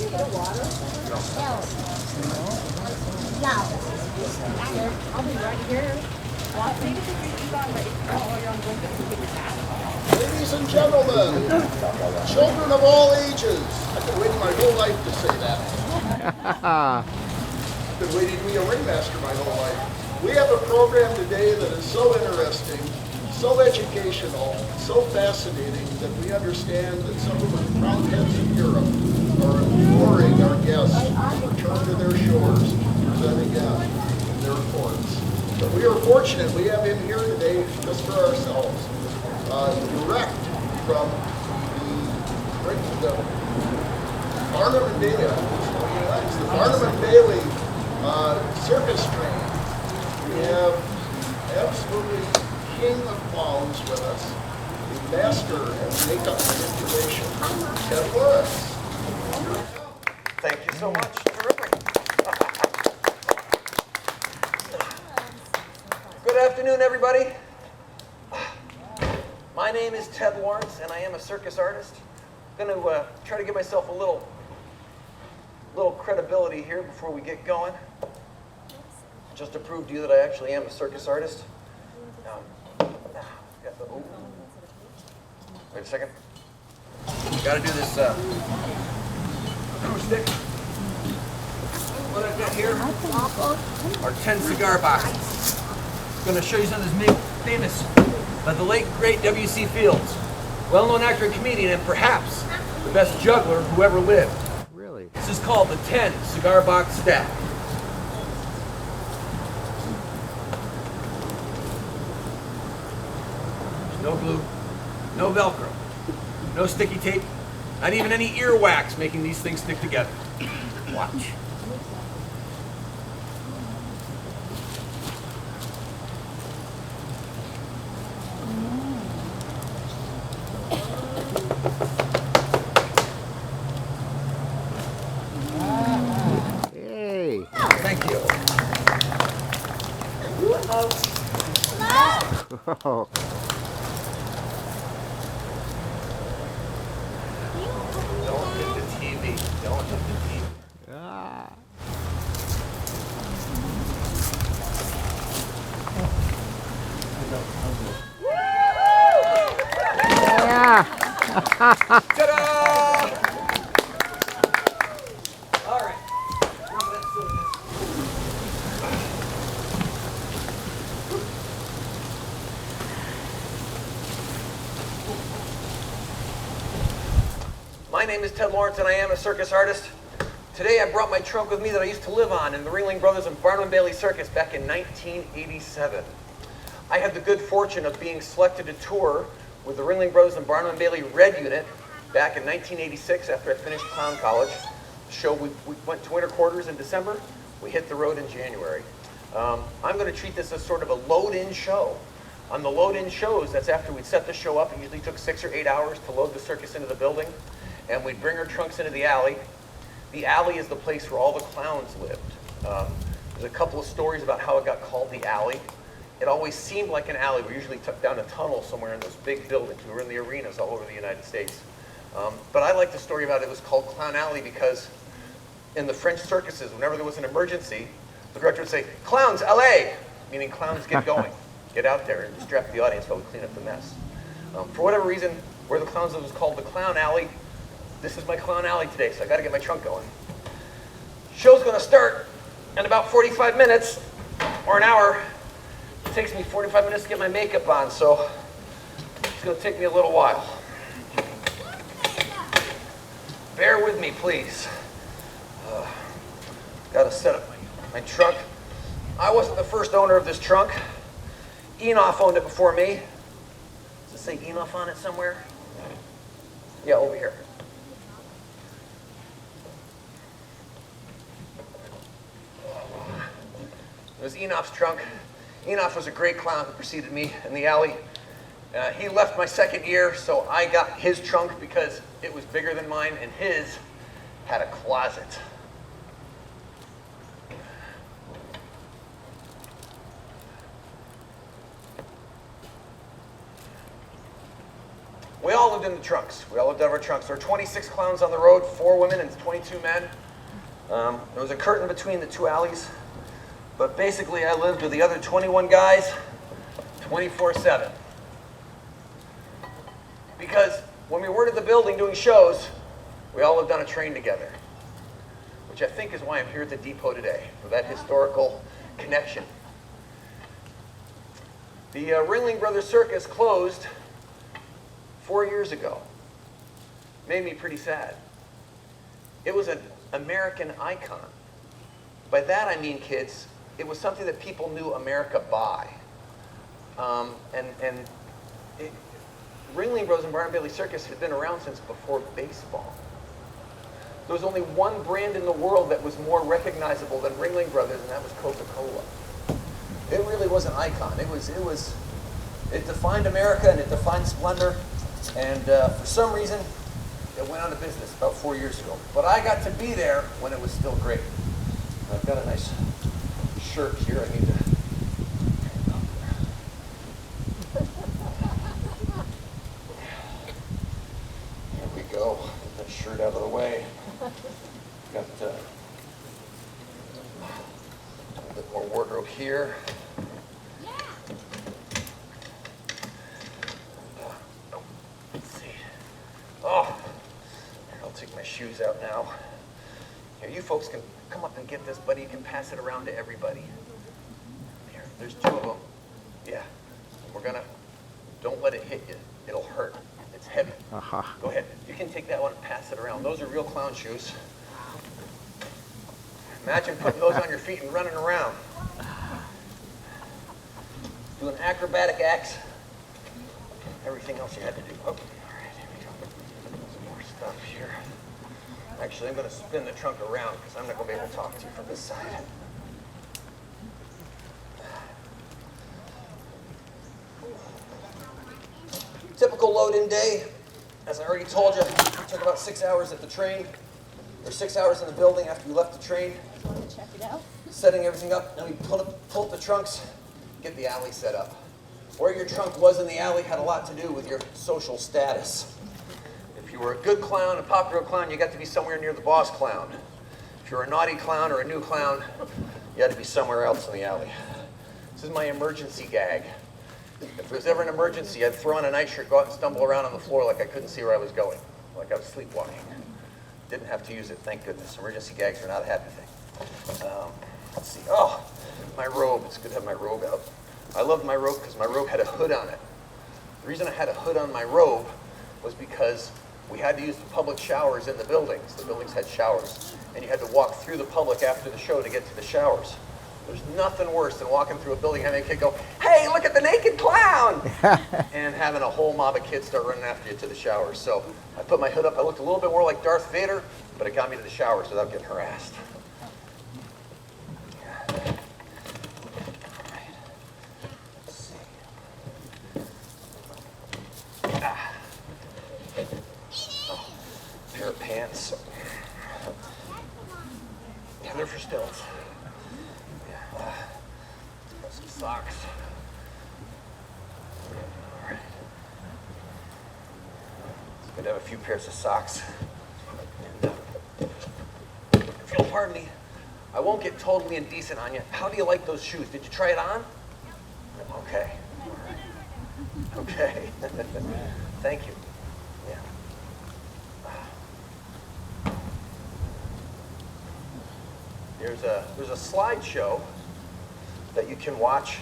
I'll be right here. Ladies and gentlemen, children of all ages. I've been waiting my whole life to say that. I've been waiting to be a ringmaster my whole life. We have a program today that is so interesting, so educational, so fascinating that we understand that some of the crown heads in Europe are imploring our guests to return to their shores and then again in their courts. But we are fortunate we have him here today just for ourselves, direct from the Barnum and Baily. It's the Barnum and Baily Circus train. We have absolutely king of clowns with us, the master of makeup manipulation, Ted Lawrence. Thank you so much. Terrific. Good afternoon, everybody. My name is Ted Lawrence, and I am a circus artist. I'm going to try to give myself a little credibility here before we get going, just to prove to you that I actually am a circus artist. Wait a second. Got to do this acoustic. What I've got here are 10 cigar boxes. I'm going to show you something that's famous by the late, great W.C. Fields, well-known actor and comedian, and perhaps the best juggler who ever lived. Really? This is called the 10 cigar box stack. There's no glue, no Velcro, no sticky tape, not even any earwax making these things stick together. Watch. Hey. Thank you. Oh. Don't hit the TV. Don't hit the TV. Ah. Yeah. Ta-da! All right. My name is Ted Lawrence, and I am a circus artist. Today I brought my trunk with me that I used to live on in the Ringling Brothers-Barnum Baily Circus back in 1987. I had the good fortune of being selected to tour with the Ringling Brothers-Barnum Baily Red Unit back in 1986 after I finished clown college. We went to winter quarters in December. We hit the road in January. I'm going to treat this as sort of a load-in show. On the load-in shows, that's after we'd set the show up. It usually took 6 or 8 hours to load the circus into the building. And we'd bring our trunks into the alley. The alley is the place where all the clowns lived. There's a couple of stories about how it got called the alley. It always seemed like an alley. We usually took down a tunnel somewhere in those big buildings. We were in the arenas all over the United States. But I like the story about it was called Clown Alley because in the French circuses, whenever there was an emergency, the director would say, "Clowns, allez!" meaning clowns get going. Get out there and distract the audience while we clean up the mess. For whatever reason, where the clowns lived was called the Clown Alley. This is my Clown Alley today, so I got to get my trunk going. Show's going to start in about 45 minutes or an hour. It takes me 45 minutes to get my makeup on, so it's going to take me a little while. Bear with me, please. Got to set up my trunk. I wasn't the first owner of this trunk. Enoff owned it before me. Does it say Enoff on it somewhere? Yeah, over here. It was Enoff's trunk. Enoff was a great clown who preceded me in the alley. He left my second year, so I got his trunk because it was bigger than mine, and his had a closet. We all lived in the trunks. We all lived out of our trunks. There were 26 clowns on the road, 4 women and 22 men. There was a curtain between the 2 alleys. But basically, I lived with the other 21 guys 24/7. Because when we weren't at the building doing shows, we all lived on a train together, which I think is why I'm here at the depot today, for that historical connection. The Ringling Brothers Circus closed 4 years ago. Made me pretty sad. It was an American icon. By that I mean, kids, it was something that people knew America by. Ringling Brothers-Barnum Baily Circus had been around since before baseball. There was only one brand in the world that was more recognizable than Ringling Brothers, and that was Coca-Cola. It really was an icon. It defined America and it defined splendor, and for some reason, it went out of business about 4 years ago. But I got to be there when it was still great. I've got a nice shirt here. I need to. There we go. Get that shirt out of the way. Got a bit more wardrobe here. Let's see. Oh, I'll take my shoes out now. Here, you folks can come up and get this, buddy. You can pass it around to everybody. Here, there's 2 of them. Yeah. Don't let it hit you. It'll hurt. It's heavy. Go ahead. You can take that one and pass it around. Those are real clown shoes. Imagine putting those on your feet and running around. Doing acrobatic acts. Everything else you had to do. Oh, all right, here we go. Some more stuff here. Actually, I'm going to spin the trunk around because I'm not going to be able to talk to you from this side. Typical load-in day, as I already told you, it took about 6 hours at the train, or 6 hours in the building after we left the train. Want to check it out? Setting everything up, then we pull up the trunks, get the alley set up. Where your trunk was in the alley had a lot to do with your social status. If you were a good clown, a popular clown, you got to be somewhere near the boss clown. If you were a naughty clown or a new clown, you had to be somewhere else in the alley. This is my emergency gag. If there was ever an emergency, I'd throw on a nightshirt, go out and stumble around on the floor like I couldn't see where I was going, like I was sleepwalking. Didn't have to use it, thank goodness. Emergency gags are not a happy thing. Let's see. Oh, my robe. It's good to have my robe out. I loved my robe because my robe had a hood on it. The reason I had a hood on my robe was because we had to use the public showers in the buildings. The buildings had showers, and you had to walk through the public after the show to get to the showers. There's nothing worse than walking through a building and having a kid go, "Hey, look at the naked clown!" and having a whole mob of kids start running after you to the showers. So I put my hood up. I looked a little bit more like Darth Vader, but it got me to the showers without getting harassed. Pair of pants. Yeah, they're for stilts. Yeah. Some socks. All right. It's good to have a few pairs of socks. And, if you'll pardon me, I won't get totally indecent on you. How do you like those shoes? Did you try it on? Okay. Okay. Thank you. Yeah. There's a slideshow that you can watch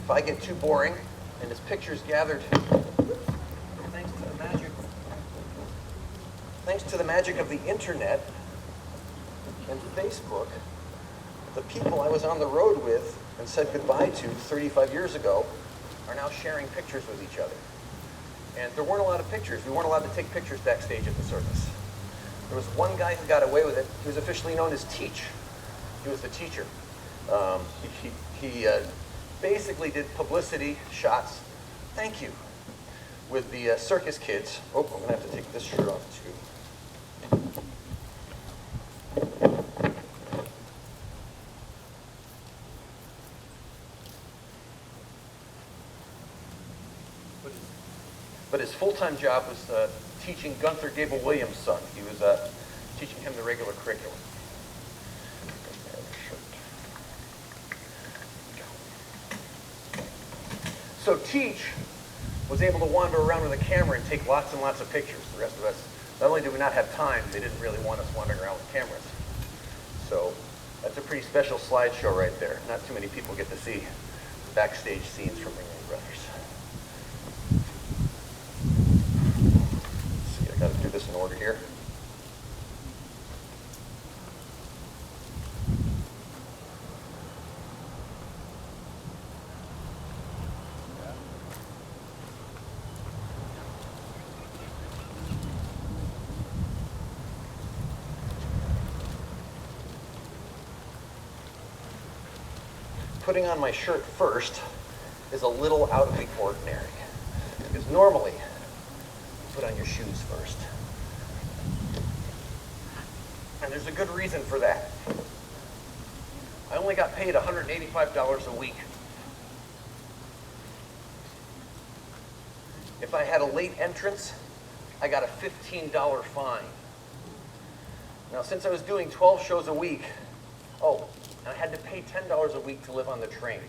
if I get too boring, and it's pictures gathered thanks to the magic of the internet and Facebook. The people I was on the road with and said goodbye to 35 years ago are now sharing pictures with each other. And there weren't a lot of pictures. We weren't allowed to take pictures backstage at the circus. There was one guy who got away with it. He was officially known as Teach. He was the teacher. He basically did publicity shots, thank you, with the circus kids. Oh, I'm going to have to take this shirt off too. but his full-time job was teaching Gunther Gable Williams' son. He was teaching him the regular curriculum. So Teach was able to wander around with a camera and take lots and lots of pictures. The rest of us, not only did we not have time, they didn't really want us wandering around with cameras. So that's a pretty special slideshow right there. Not too many people get to see the backstage scenes from Ringling Brothers. Let's see, I got to do this in order here. Putting on my shirt first is a little out of the ordinary, because normally you put on your shoes first. And there's a good reason for that. I only got paid $185 a week. If I had a late entrance, I got a $15 fine. Now, since I was doing 12 shows a week, and I had to pay $10 a week to live on the train.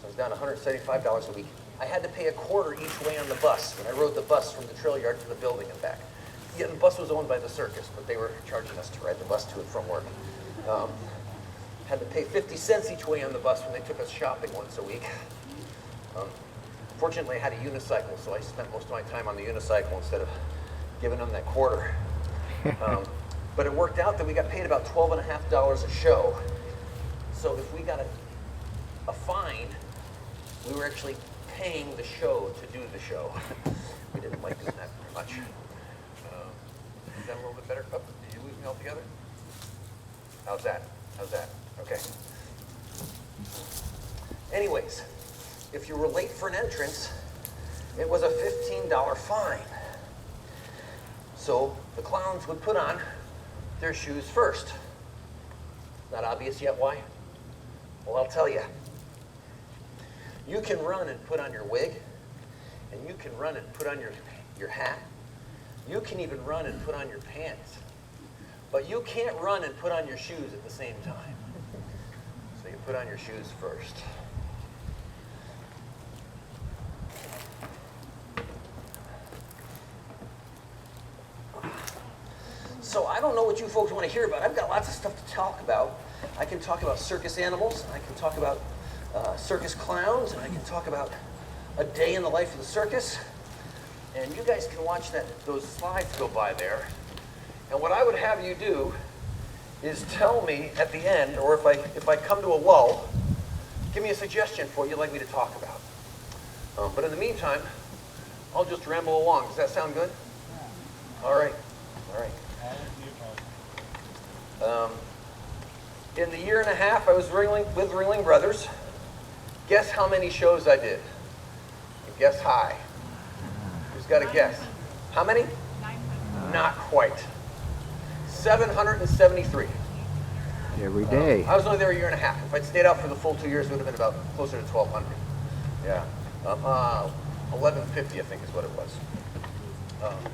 So I was down $175 a week. I had to pay a quarter each way on the bus when I rode the bus from the trail yard to the building and back. Yeah, the bus was owned by the circus, but they were charging us to ride the bus to and from work. Had to pay 50 cents each way on the bus when they took us shopping once a week. Fortunately, I had a unicycle, so I spent most of my time on the unicycle instead of giving them that quarter. But it worked out that we got paid about $12.50 a show. So if we got a fine, we were actually paying the show to do the show. We didn't like doing that very much. Is that a little bit better? Oh, did you lose me altogether? How's that? How's that? Okay. Anyways, if you were late for an entrance, it was a $15 fine. So the clowns would put on their shoes first. Not obvious yet why? Well, I'll tell you. You can run and put on your wig, and you can run and put on your hat. You can even run and put on your pants. But you can't run and put on your shoes at the same time. So you put on your shoes first. So I don't know what you folks want to hear about. I've got lots of stuff to talk about. I can talk about circus animals, and I can talk about circus clowns, and I can talk about a day in the life of the circus. And you guys can watch those slides go by there. And what I would have you do is tell me at the end, or if I come to a lull, give me a suggestion for what you'd like me to talk about. But in the meantime, I'll just ramble along. Does that sound good? All right. All right. In the year and a half I was with Ringling Brothers, guess how many shows I did? Guess high. Who's got a guess? How many? 900. Not quite. 773. Every day. I was only there a year and a half. If I'd stayed out for the full 2 years, it would have been about closer to 1,200. Yeah. 1150, I think, is what it was.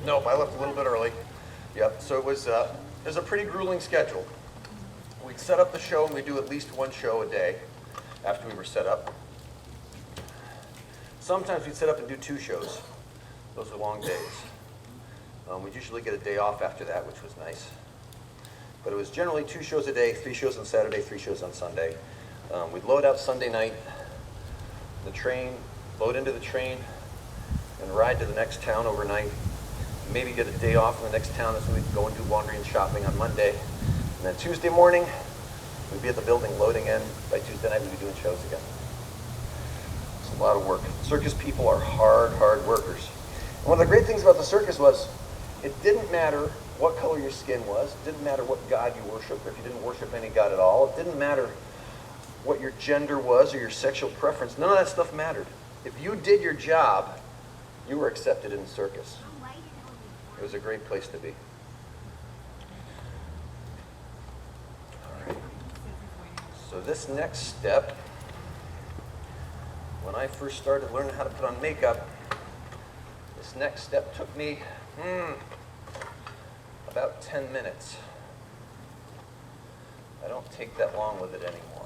No, I left a little bit early. Yep. So it was a pretty grueling schedule. We'd set up the show, and we'd do at least one show a day after we were set up. Sometimes we'd set up and do 2 shows. Those were long days. We'd usually get a day off after that, which was nice. But it was generally 2 shows a day, 3 shows on Saturday, 3 shows on Sunday. We'd load out Sunday night, the train, load into the train, and ride to the next town overnight. Maybe get a day off in the next town, so we'd go and do laundry and shopping on Monday. And then Tuesday morning, we'd be at the building loading in. By Tuesday night, we'd be doing shows again. It's a lot of work. Circus people are hard workers. And one of the great things about the circus was, it didn't matter what color your skin was. It didn't matter what god you worshiped, or if you didn't worship any god at all. It didn't matter what your gender was or your sexual preference. None of that stuff mattered. If you did your job, you were accepted in the circus. It was a great place to be. All right. So this next step, when I first started learning how to put on makeup, This next step took me about 10 minutes. I don't take that long with it anymore.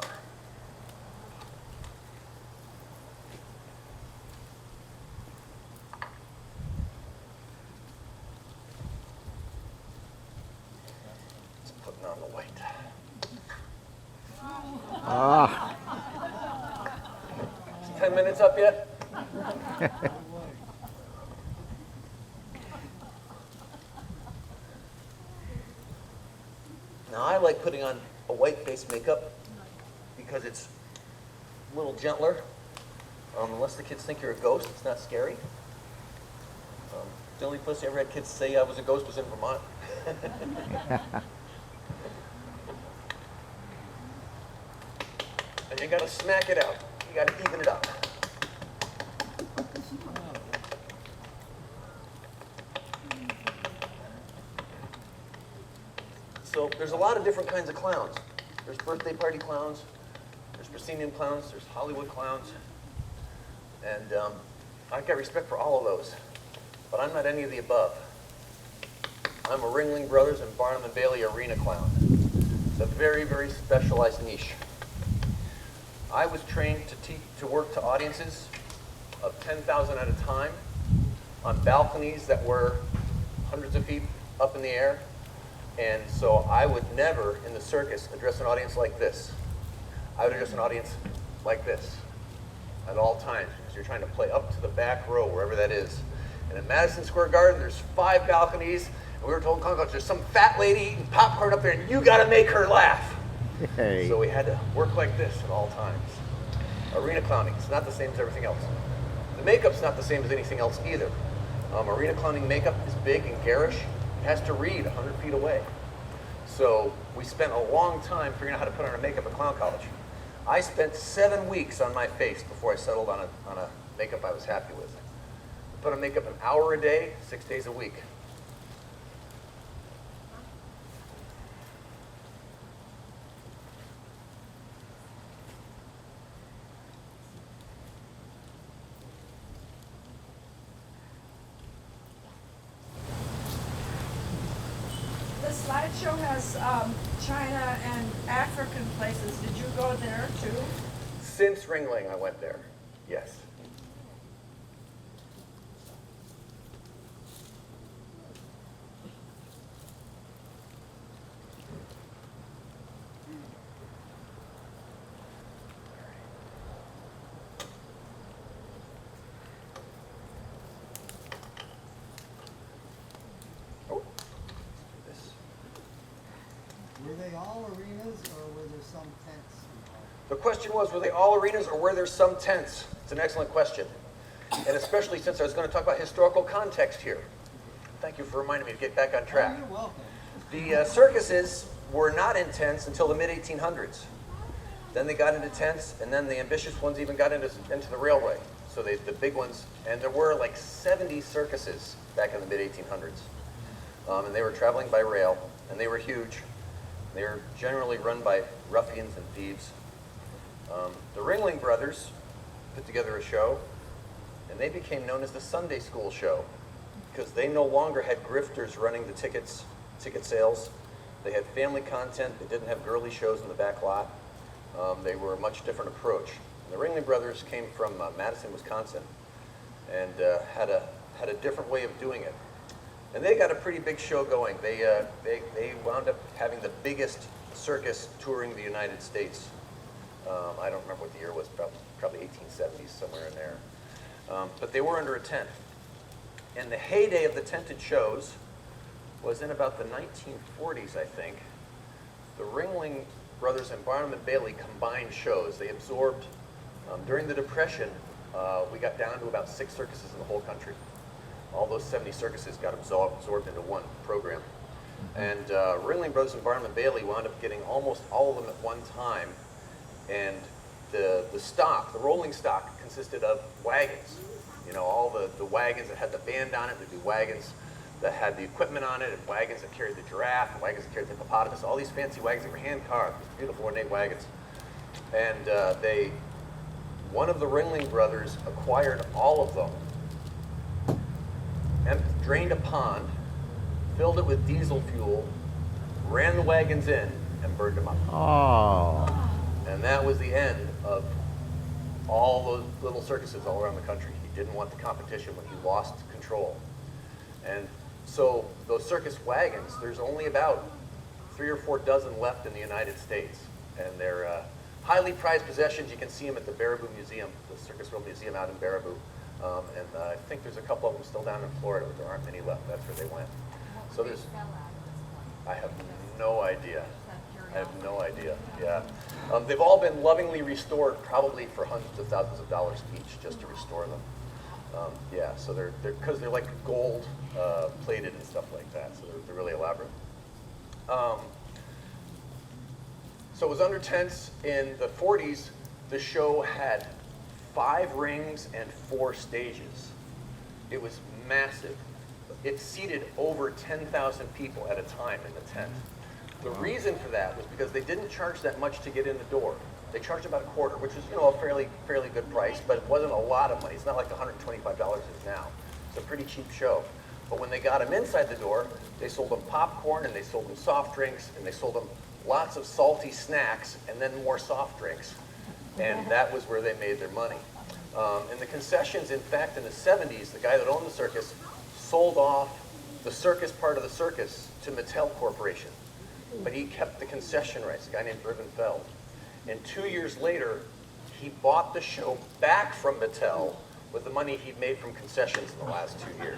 It's putting on the weight. Ah. Is 10 minutes up yet? Now I like putting on a white face makeup because it's a little gentler. Unless the kids think you're a ghost, it's not scary. The only place I ever had kids say I was a ghost was in Vermont. And you gotta smack it out. You gotta even it up. So there's a lot of different kinds of clowns. There's birthday party clowns, there's proscenium clowns, there's Hollywood clowns. And I've got respect for all of those. But I'm not any of the above. I'm a Ringling Brothers-Barnum Baily arena clown. It's a very, very specialized niche. I was trained to work to audiences of 10,000 at a time on balconies that were hundreds of feet up in the air. And so I would never, in the circus, address an audience like this. I would address an audience like this at all times, because you're trying to play up to the back row, wherever that is. And in Madison Square Garden, there's 5 balconies, and we were told in Concourse, there's some fat lady eating popcorn up there, and you gotta make her laugh. Hey. So we had to work like this at all times. Arena clowning, it's not the same as everything else. The makeup's not the same as anything else either. Arena clowning makeup is big and garish. It has to read 100 feet away. So we spent a long time figuring out how to put on a makeup at clown college. I spent 7 weeks on my face before I settled on a makeup I was happy with. I put on makeup an hour a day, 6 days a week. The slideshow has China and African places. Did you go there too? Since Ringling, I went there, yes. Were they all arenas, or were there some tents involved? The question was, were they all arenas or were there some tents? It's an excellent question. And especially since I was going to talk about historical context here. Thank you for reminding me to get back on track. Oh, you're welcome. The circuses were not in tents until the mid-1800s. Then they got into tents, and then the ambitious ones even got into the railway. So the big ones, and there were like 70 circuses back in the mid-1800s. And they were traveling by rail, and they were huge. They were generally run by ruffians and thieves. The Ringling Brothers put together a show, and they became known as the Sunday School Show because they no longer had grifters running the ticket sales. They had family content. They didn't have girly shows in the back lot. They were a much different approach. And the Ringling Brothers came from Madison, Wisconsin, and had a different way of doing it. And they got a pretty big show going. They wound up having the biggest circus touring the United States. I don't remember what the year was, probably 1870s, somewhere in there. But they were under a tent. And the heyday of the tented shows was in about the 1940s, I think. The Ringling Brothers and Barnum and Baily combined shows. They absorbed, during the Depression, we got down to about 6 circuses in the whole country. All those 70 circuses got absorbed into one program. And Ringling Brothers and Barnum and Baily wound up getting almost all of them at one time. And the rolling stock consisted of wagons. You know, all the wagons that had the band on it, there'd be wagons that had the equipment on it, and wagons that carried the giraffe, and wagons that carried the hippopotamus, all these fancy wagons that were hand-carved, beautiful ornate wagons. And one of the Ringling Brothers acquired all of them drained a pond, filled it with diesel fuel, ran the wagons in, and burned them up. Oh. And that was the end of all those little circuses all around the country. He didn't want the competition when he lost control. And so those circus wagons, there's only about 3 or 4 dozen left in the United States. And they're highly prized possessions. You can see them at the Baraboo Museum, the Circus World Museum out in Baraboo. And I think there's a couple of them still down in Florida, but there aren't many left. That's where they went. So there's, I have no idea. I have no idea, yeah. They've all been lovingly restored, probably for hundreds of thousands of dollars each, just to restore them. Yeah, so because they're like gold plated and stuff like that, so they're really elaborate. So it was under tents. In the 40s, the show had 5 rings and 4 stages. It was massive. It seated over 10,000 people at a time in the tent. The reason for that was because they didn't charge that much to get in the door. They charged about a quarter, which is, a fairly good price, but it wasn't a lot of money. It's not like $125 is now. It's a pretty cheap show. But when they got them inside the door, they sold them popcorn, and they sold them soft drinks, and they sold them lots of salty snacks, and then more soft drinks. And that was where they made their money. And the concessions, in fact, in the 70s, the guy that owned the circus sold off the circus part of the circus to Mattel Corporation. But he kept the concession rights, a guy named Irvin Feld. And 2 years later, he bought the show back from Mattel with the money he'd made from concessions in the last 2 years.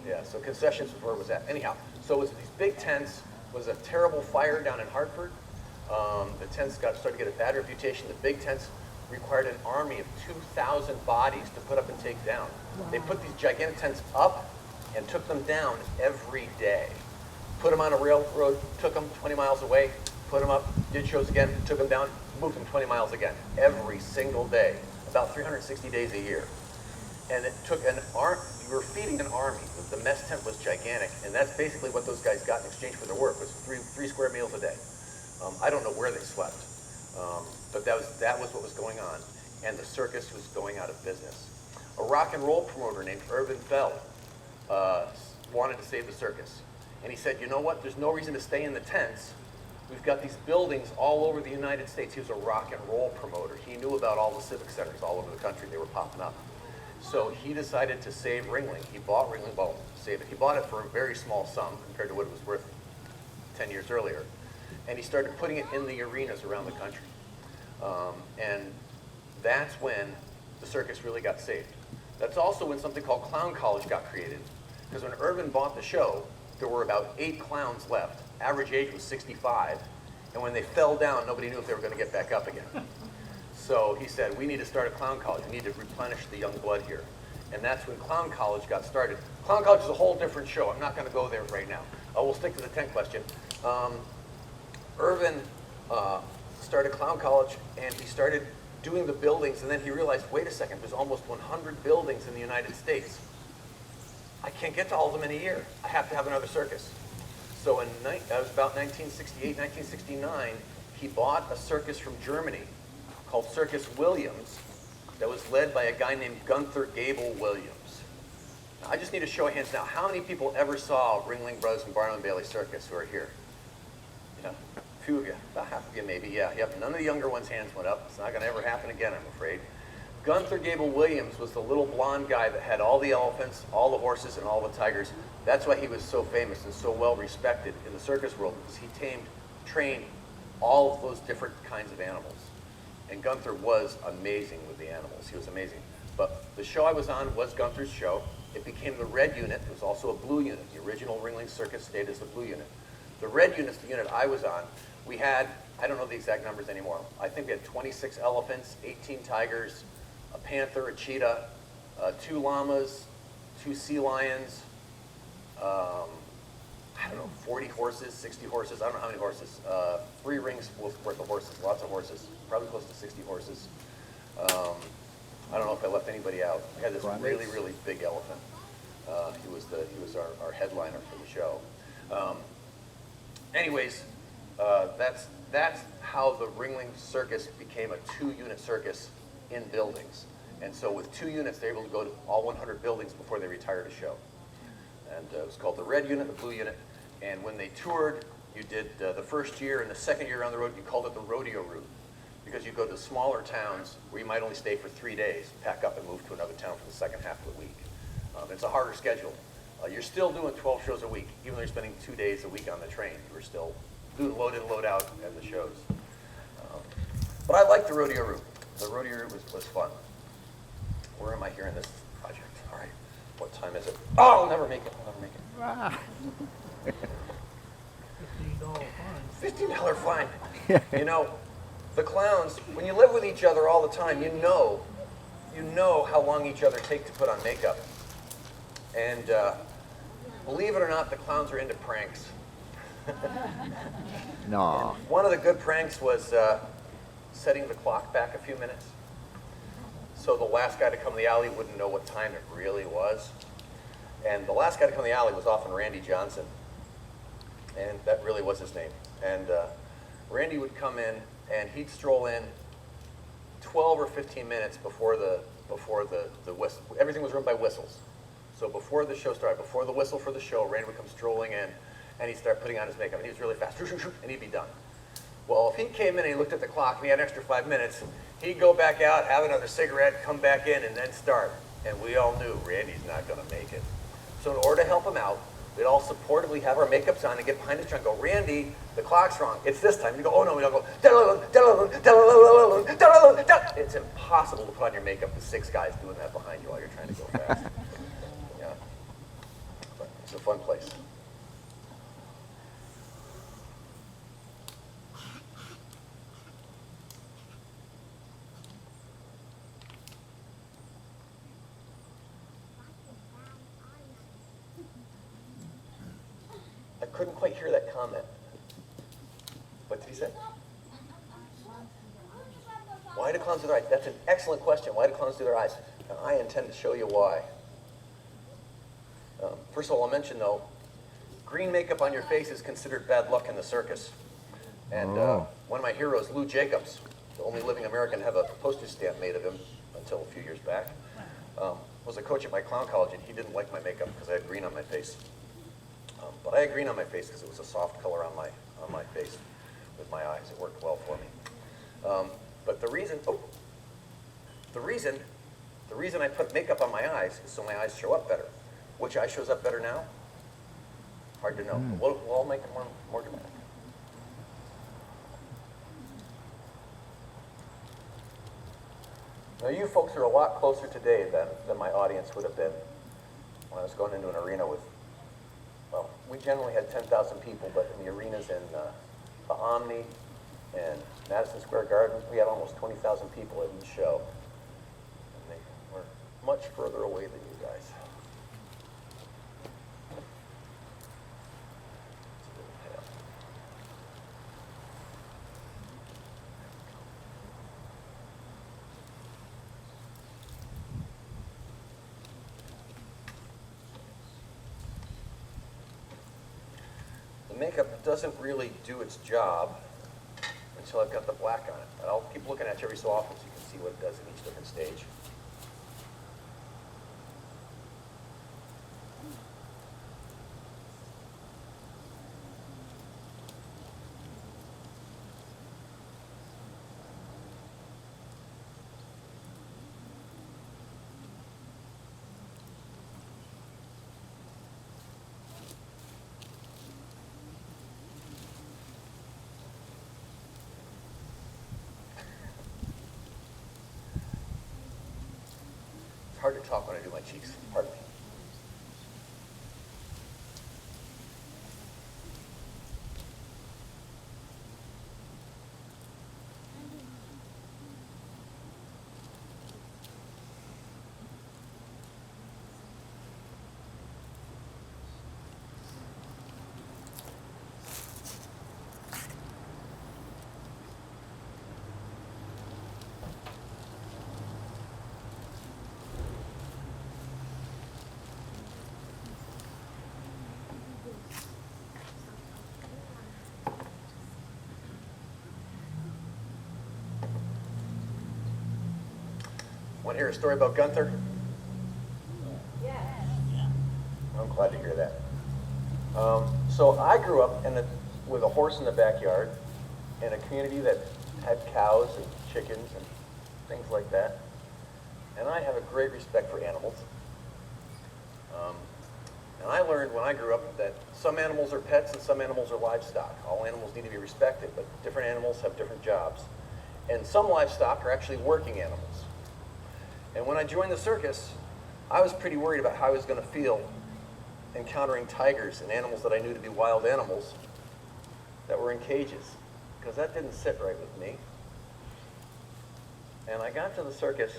Yeah, so concessions was where it was at. Anyhow, so it was these big tents. Was a terrible fire down in Hartford. The tents started to get a bad reputation. The big tents required an army of 2,000 bodies to put up and take down. Wow. They put these gigantic tents up and took them down every day. Put them on a railroad, took them 20 miles away, put them up, did shows again, took them down, moved them 20 miles again, every single day, about 360 days a year. And it took an army, you were feeding an army. The mess tent was gigantic, and that's basically what those guys got in exchange for their work, was three square meals a day. I don't know where they slept, but that was what was going on, and the circus was going out of business. A rock and roll promoter named Irvin Feld wanted to save the circus. And he said, you know what, there's no reason to stay in the tents. We've got these buildings all over the United States. He was a rock and roll promoter. He knew about all the civic centers all over the country. They were popping up. So he decided to save Ringling. He bought Ringling, well, save it. He bought it for a very small sum compared to what it was worth 10 years earlier. And he started putting it in the arenas around the country. And that's when the circus really got saved. That's also when something called Clown College got created. Because when Irvin bought the show, there were about 8 clowns left. Average age was 65. And when they fell down, nobody knew if they were going to get back up again. So he said, we need to start a clown college. We need to replenish the young blood here. And that's when Clown College got started. Clown College is a whole different show. I'm not going to go there right now. We'll stick to the tent question. Irvin started Clown College, and he started doing the buildings, and then he realized, wait a second, there's almost 100 buildings in the United States. I can't get to all of them in a year. I have to have another circus. So that was about 1968, 1969, he bought a circus from Germany called Circus Williams that was led by a guy named Gunther Gable Williams. Now, I just need a show of hands now. How many people ever saw Ringling Brothers-Barnum Baily Circus who are here? Yeah, a few of you, about half of you maybe, yeah. Yep. None of the younger ones' hands went up. It's not gonna ever happen again, I'm afraid. Gunther Gable Williams was the little blonde guy that had all the elephants, all the horses, and all the tigers. That's why he was so famous and so well respected in the circus world, because he trained all of those different kinds of animals. And Gunther was amazing with the animals. He was amazing. But the show I was on was Gunther's show. It became the red unit. It was also a blue unit. The original Ringling Circus stayed as the blue unit. The red unit's the unit I was on. We had, I don't know the exact numbers anymore. I think we had 26 elephants, 18 tigers, a panther, a cheetah, 2 llamas, 2 sea lions, I don't know, 40 horses, 60 horses, I don't know how many horses. 3 rings worth of horses, lots of horses, probably close to 60 horses. I don't know if I left anybody out. We had this really, really big elephant. He was our headliner for the show. Anyways, that's how the Ringling Circus became a 2-unit circus in buildings. And so with 2 units, they're able to go to all 100 buildings before they retired a show. And it was called the red unit, the blue unit. And when they toured, you did the first year and the second year on the road, you called it the rodeo route. Because you go to smaller towns where you might only stay for 3 days, pack up and move to another town for the second half of the week. It's a harder schedule. You're still doing 12 shows a week. Even though you're spending 2 days a week on the train, you were still doing load in, load out at the shows. But I like the rodeo route. The rodeo route was fun. Where am I here in this project? All right, what time is it? Oh, I'll never make it, I'll never make it. Ah. $15 fine. You know, the clowns, when you live with each other all the time, you know how long each other take to put on makeup. And believe it or not, the clowns are into pranks. No. One of the good pranks was setting the clock back a few minutes. So the last guy to come in the alley wouldn't know what time it really was. And the last guy to come in the alley was often Randy Johnson. And that really was his name. And Randy would come in and he'd stroll in 12 or 15 minutes before the whistle. Everything was run by whistles. So before the show started, before the whistle for the show, Randy would come strolling in and he'd start putting on his makeup. And he was really fast, and he'd be done. Well, if he came in and he looked at the clock and he had an extra 5 minutes, he'd go back out, have another cigarette, come back in, and then start. And we all knew Randy's not going to make it. So in order to help him out, we'd all supportively have our makeups on and get behind the truck and go, Randy, the clock's wrong. It's this time. You go, oh no, we don't go. It's impossible to put on your makeup with 6 guys doing that behind you while you're trying to go fast. Yeah. But it's a fun place. I couldn't quite hear that comment. What did he say? Why do clowns do their eyes? That's an excellent question. Why do clowns do their eyes? And I intend to show you why. First of all, I'll mention though, green makeup on your face is considered bad luck in the circus. And one of my heroes, Lou Jacobs, the only living American to have a postage stamp made of him until a few years back, was a coach at my clown college, and he didn't like my makeup because I had green on my face. But I had green on my face because it was a soft color on my face with my eyes. It worked well for me. But the reason I put makeup on my eyes is so my eyes show up better. Which eye shows up better now? Hard to know. We'll all make it more dramatic. Now you folks are a lot closer today than my audience would have been when I was going into an arena with, well, we generally had 10,000 people, but in the arenas in the Omni and Madison Square Garden, we had almost 20,000 people at each show. And they were much further away than you guys. The makeup doesn't really do its job until I've got the black on it. But I'll keep looking at you every so often so you can see what it does in each different stage. It's hard to talk when I do my cheeks. Pardon me. Want to hear a story about Gunther? Yes. I'm glad to hear that. So I grew up with a horse in the backyard in a community that had cows and chickens and things like that. And I have a great respect for animals. And I learned when I grew up that some animals are pets and some animals are livestock. All animals need to be respected, but different animals have different jobs. And some livestock are actually working animals. And when I joined the circus, I was pretty worried about how I was going to feel encountering tigers and animals that I knew to be wild animals that were in cages, because that didn't sit right with me. And I got to the circus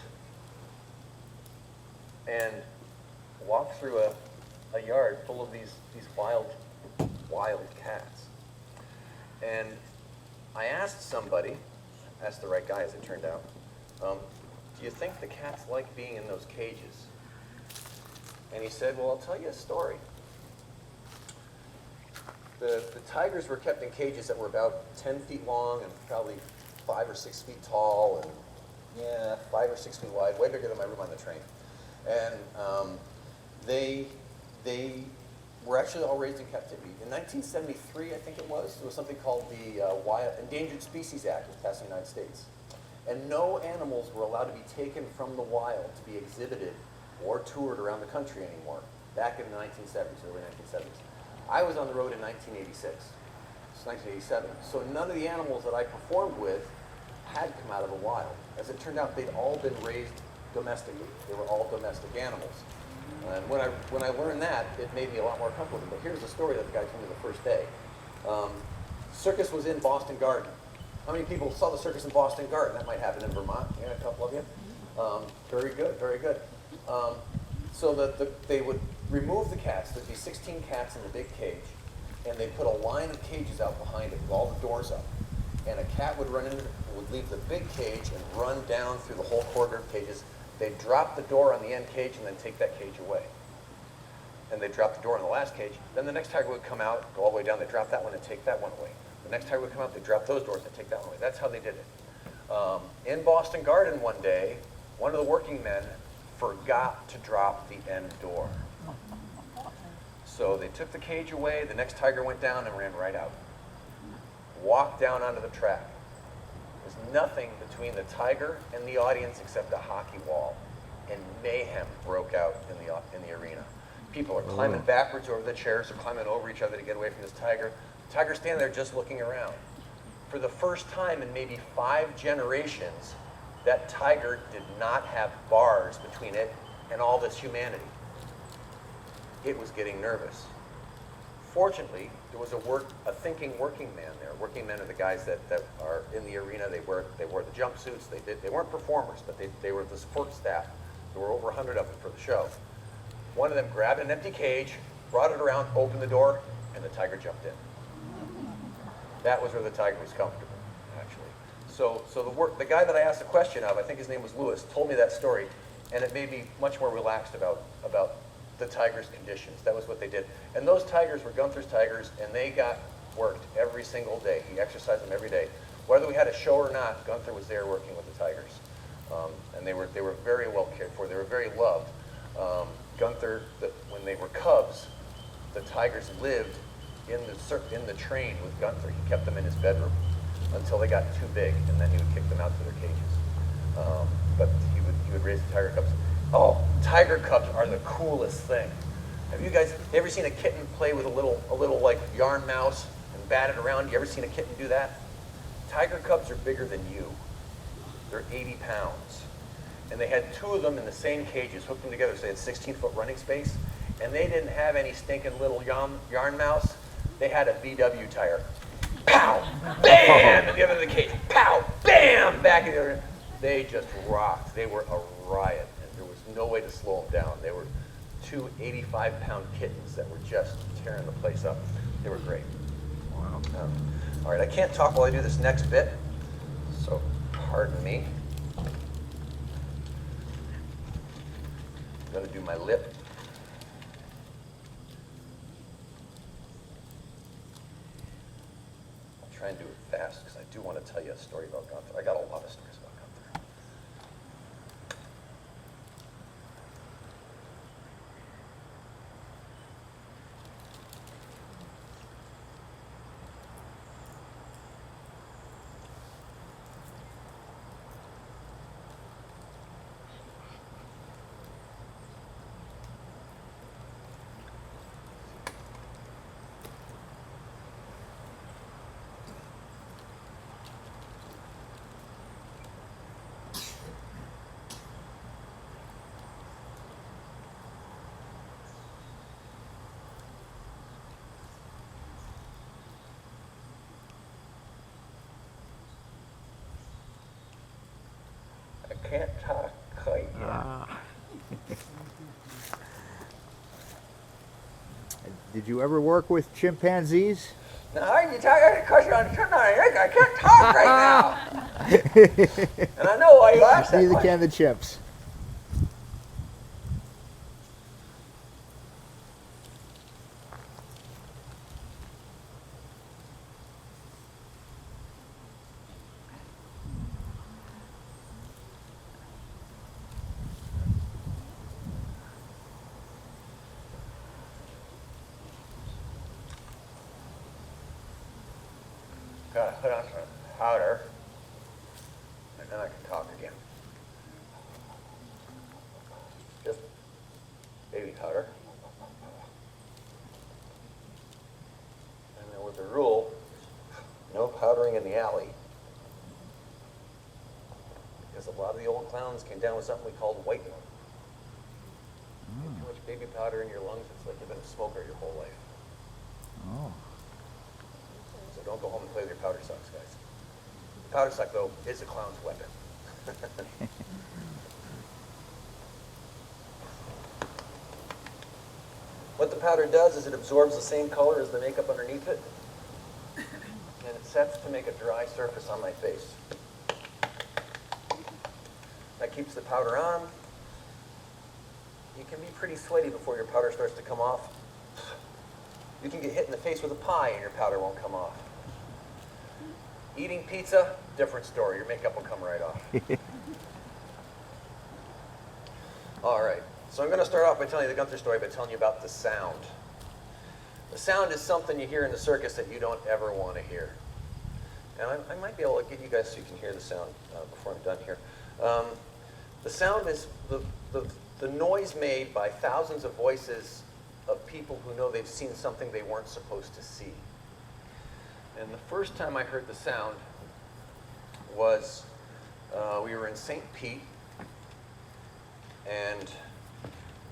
and walked through a yard full of these wild cats. And I asked somebody, asked the right guy as it turned out, do you think the cats like being in those cages? And he said, well, I'll tell you a story. The tigers were kept in cages that were about 10 feet long and probably 5 or 6 feet tall and, 5 or 6 feet wide, way bigger than my room on the train. And they were actually all raised in captivity. In 1973, I think it was, there was something called the Endangered Species Act was passed in the United States. And no animals were allowed to be taken from the wild to be exhibited or toured around the country anymore, back in the 1970s, early 1970s. I was on the road in 1986. It's 1987. So none of the animals that I performed with had come out of the wild. As it turned out, they'd all been raised domestically. They were all domestic animals. And when I learned that, it made me a lot more comfortable. But here's the story that the guy told me the first day. Circus was in Boston Garden. How many people saw the circus in Boston Garden? That might happen in Vermont. Yeah, a couple of you. Very good, very good. So they would remove the cats. There'd be 16 cats in the big cage, and they'd put a line of cages out behind it with all the doors up. And a cat would run in, would leave the big cage and run down through the whole corridor of cages. They'd drop the door on the end cage and then take that cage away. And they'd drop the door on the last cage. Then the next tiger would come out, go all the way down, they'd drop that one and take that one away. The next tiger would come out, they'd drop those doors and take that one away. That's how they did it. In Boston Garden one day, one of the working men forgot to drop the end door. So they took the cage away, the next tiger went down and ran right out. Walked down onto the track. There's nothing between the tiger and the audience except a hockey wall. And mayhem broke out in the arena. People are climbing backwards over the chairs, they're climbing over each other to get away from this tiger. The tiger's standing there just looking around. For the first time in maybe 5 generations, that tiger did not have bars between it and all this humanity. It was getting nervous. Fortunately, there was a thinking working man there. Working men are the guys that are in the arena. They wore the jumpsuits. They weren't performers, but they were the support staff. There were over 100 of them for the show. One of them grabbed an empty cage, brought it around, opened the door, and the tiger jumped in. That was where the tiger was comfortable, actually. So the guy that I asked the question of, I think his name was Lewis, told me that story, and it made me much more relaxed about the tiger's conditions. That was what they did. And those tigers were Gunther's tigers, and they got worked every single day. He exercised them every day. Whether we had a show or not, Gunther was there working with the tigers. And they were very well cared for. They were very loved. Gunther, when they were cubs, the tigers lived in the train with Gunther. He kept them in his bedroom until they got too big, and then he would kick them out to their cages. But he would raise the tiger cubs. Oh, tiger cubs are the coolest thing. Have you guys ever seen a kitten play with a little like yarn mouse and bat it around? You ever seen a kitten do that? Tiger cubs are bigger than you. They're 80 pounds. And they had 2 of them in the same cages, hooked them together, so they had 16-foot running space. And they didn't have any stinking little yarn mouse. They had a VW tire. Pow! Bam! At the other end of the cage. Pow! Bam! Back in the other. They just rocked. They were a riot. And there was no way to slow them down. They were 2 85-pound kittens that were just tearing the place up. They were great. Wow. All right, I can't talk while I do this next bit, so pardon me. I'm going to do my lip. I'll try and do it fast because I do want to tell you a story about Gunther. I got a lot of stories about Gunther. Can't talk quite yet. Ah. Did you ever work with chimpanzees? Now, you talk a question on I can't talk right now. And I know why you asked that Neither question. can the chimps. Gotta put on some powder, and then I can talk again. Just baby powder. And then with the rule, no powdering in the alley. Because a lot of the old clowns came down with something we called whitening. Too much baby powder in your lungs, it's like you've been a smoker your whole life. Oh. So don't go home and play with your powder socks, guys. The powder sock, though, is a clown's weapon. What the powder does is it absorbs the same color as the makeup underneath it, and it sets to make a dry surface on my face. That keeps the powder on. You can be pretty sweaty before your powder starts to come off. You can get hit in the face with a pie and your powder won't come off. Eating pizza, different story. Your makeup will come right off. All right, so I'm going to start off by telling you the Gunther story by telling you about the sound. The sound is something you hear in the circus that you don't ever want to hear. And I might be able to get you guys so you can hear the sound before I'm done here. The sound is the noise made by thousands of voices of people who know they've seen something they weren't supposed to see. And the first time I heard the sound was we were in St. Pete, and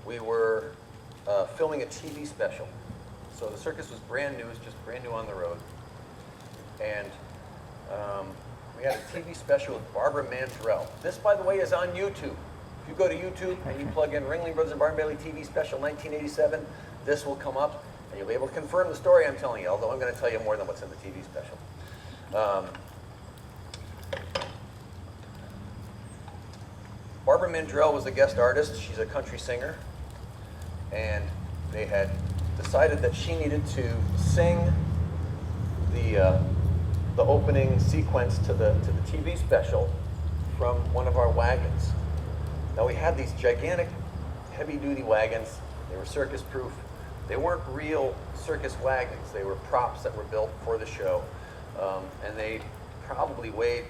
we were filming a TV special. So the circus was brand new, it was just brand new on the road. And we had a TV special with Barber Man Drill. This, by the way, is on YouTube. If you go to YouTube and you plug in Ringling Brothers-Barnum Baily TV special 1987, this will come up, and you'll be able to confirm the story I'm telling you, although I'm going to tell you more than what's in the TV special. Barber Man Drill was a guest artist. She's a country singer, and they had decided that she needed to sing the opening sequence to the TV special from one of our wagons. Now, we had these gigantic, heavy-duty wagons. They were circus-proof. They weren't real circus wagons. They were props that were built for the show, and they probably weighed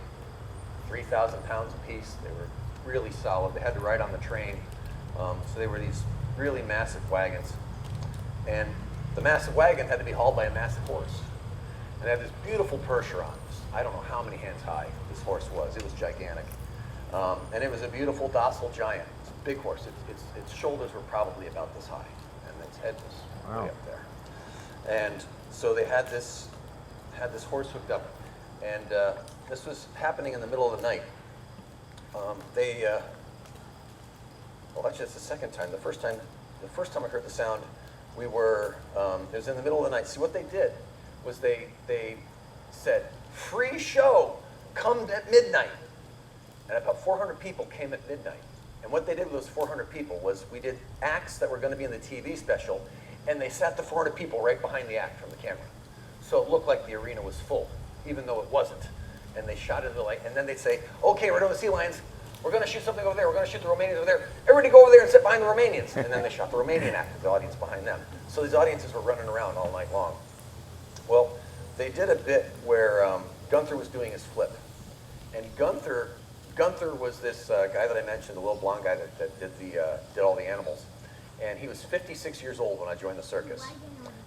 3,000 pounds apiece. They were really solid. They had to ride on the train, so they were these really massive wagons. And the massive wagon had to be hauled by a massive horse. And it had this beautiful Percheron. I don't know how many hands high this horse was. It was gigantic. And it was a beautiful, docile giant. It's a big horse. Its shoulders were probably about this high, and its head was way up there. And so they had this horse hooked up, and this was happening in the middle of the night. Well, actually, it's the second time. The first time I heard the sound, it was in the middle of the night. See, what they did was they said, "Free show, come at midnight." And about 400 people came at midnight. And what they did with those 400 people was we did acts that were going to be in the TV special, and they sat the 400 people right behind the act from the camera. So it looked like the arena was full, even though it wasn't. And they shot into the light, and then they'd say, "Okay, we're doing the sea lions. We're going to shoot something over there. We're going to shoot the Romanians over there. Everybody go over there and sit behind the Romanians." And then they shot the Romanian act with the audience behind them. So these audiences were running around all night long. Well, they did a bit where Gunther was doing his flip. And Gunther was this guy that I mentioned, the little blonde guy that did all the animals. And he was 56 years old when I joined the circus.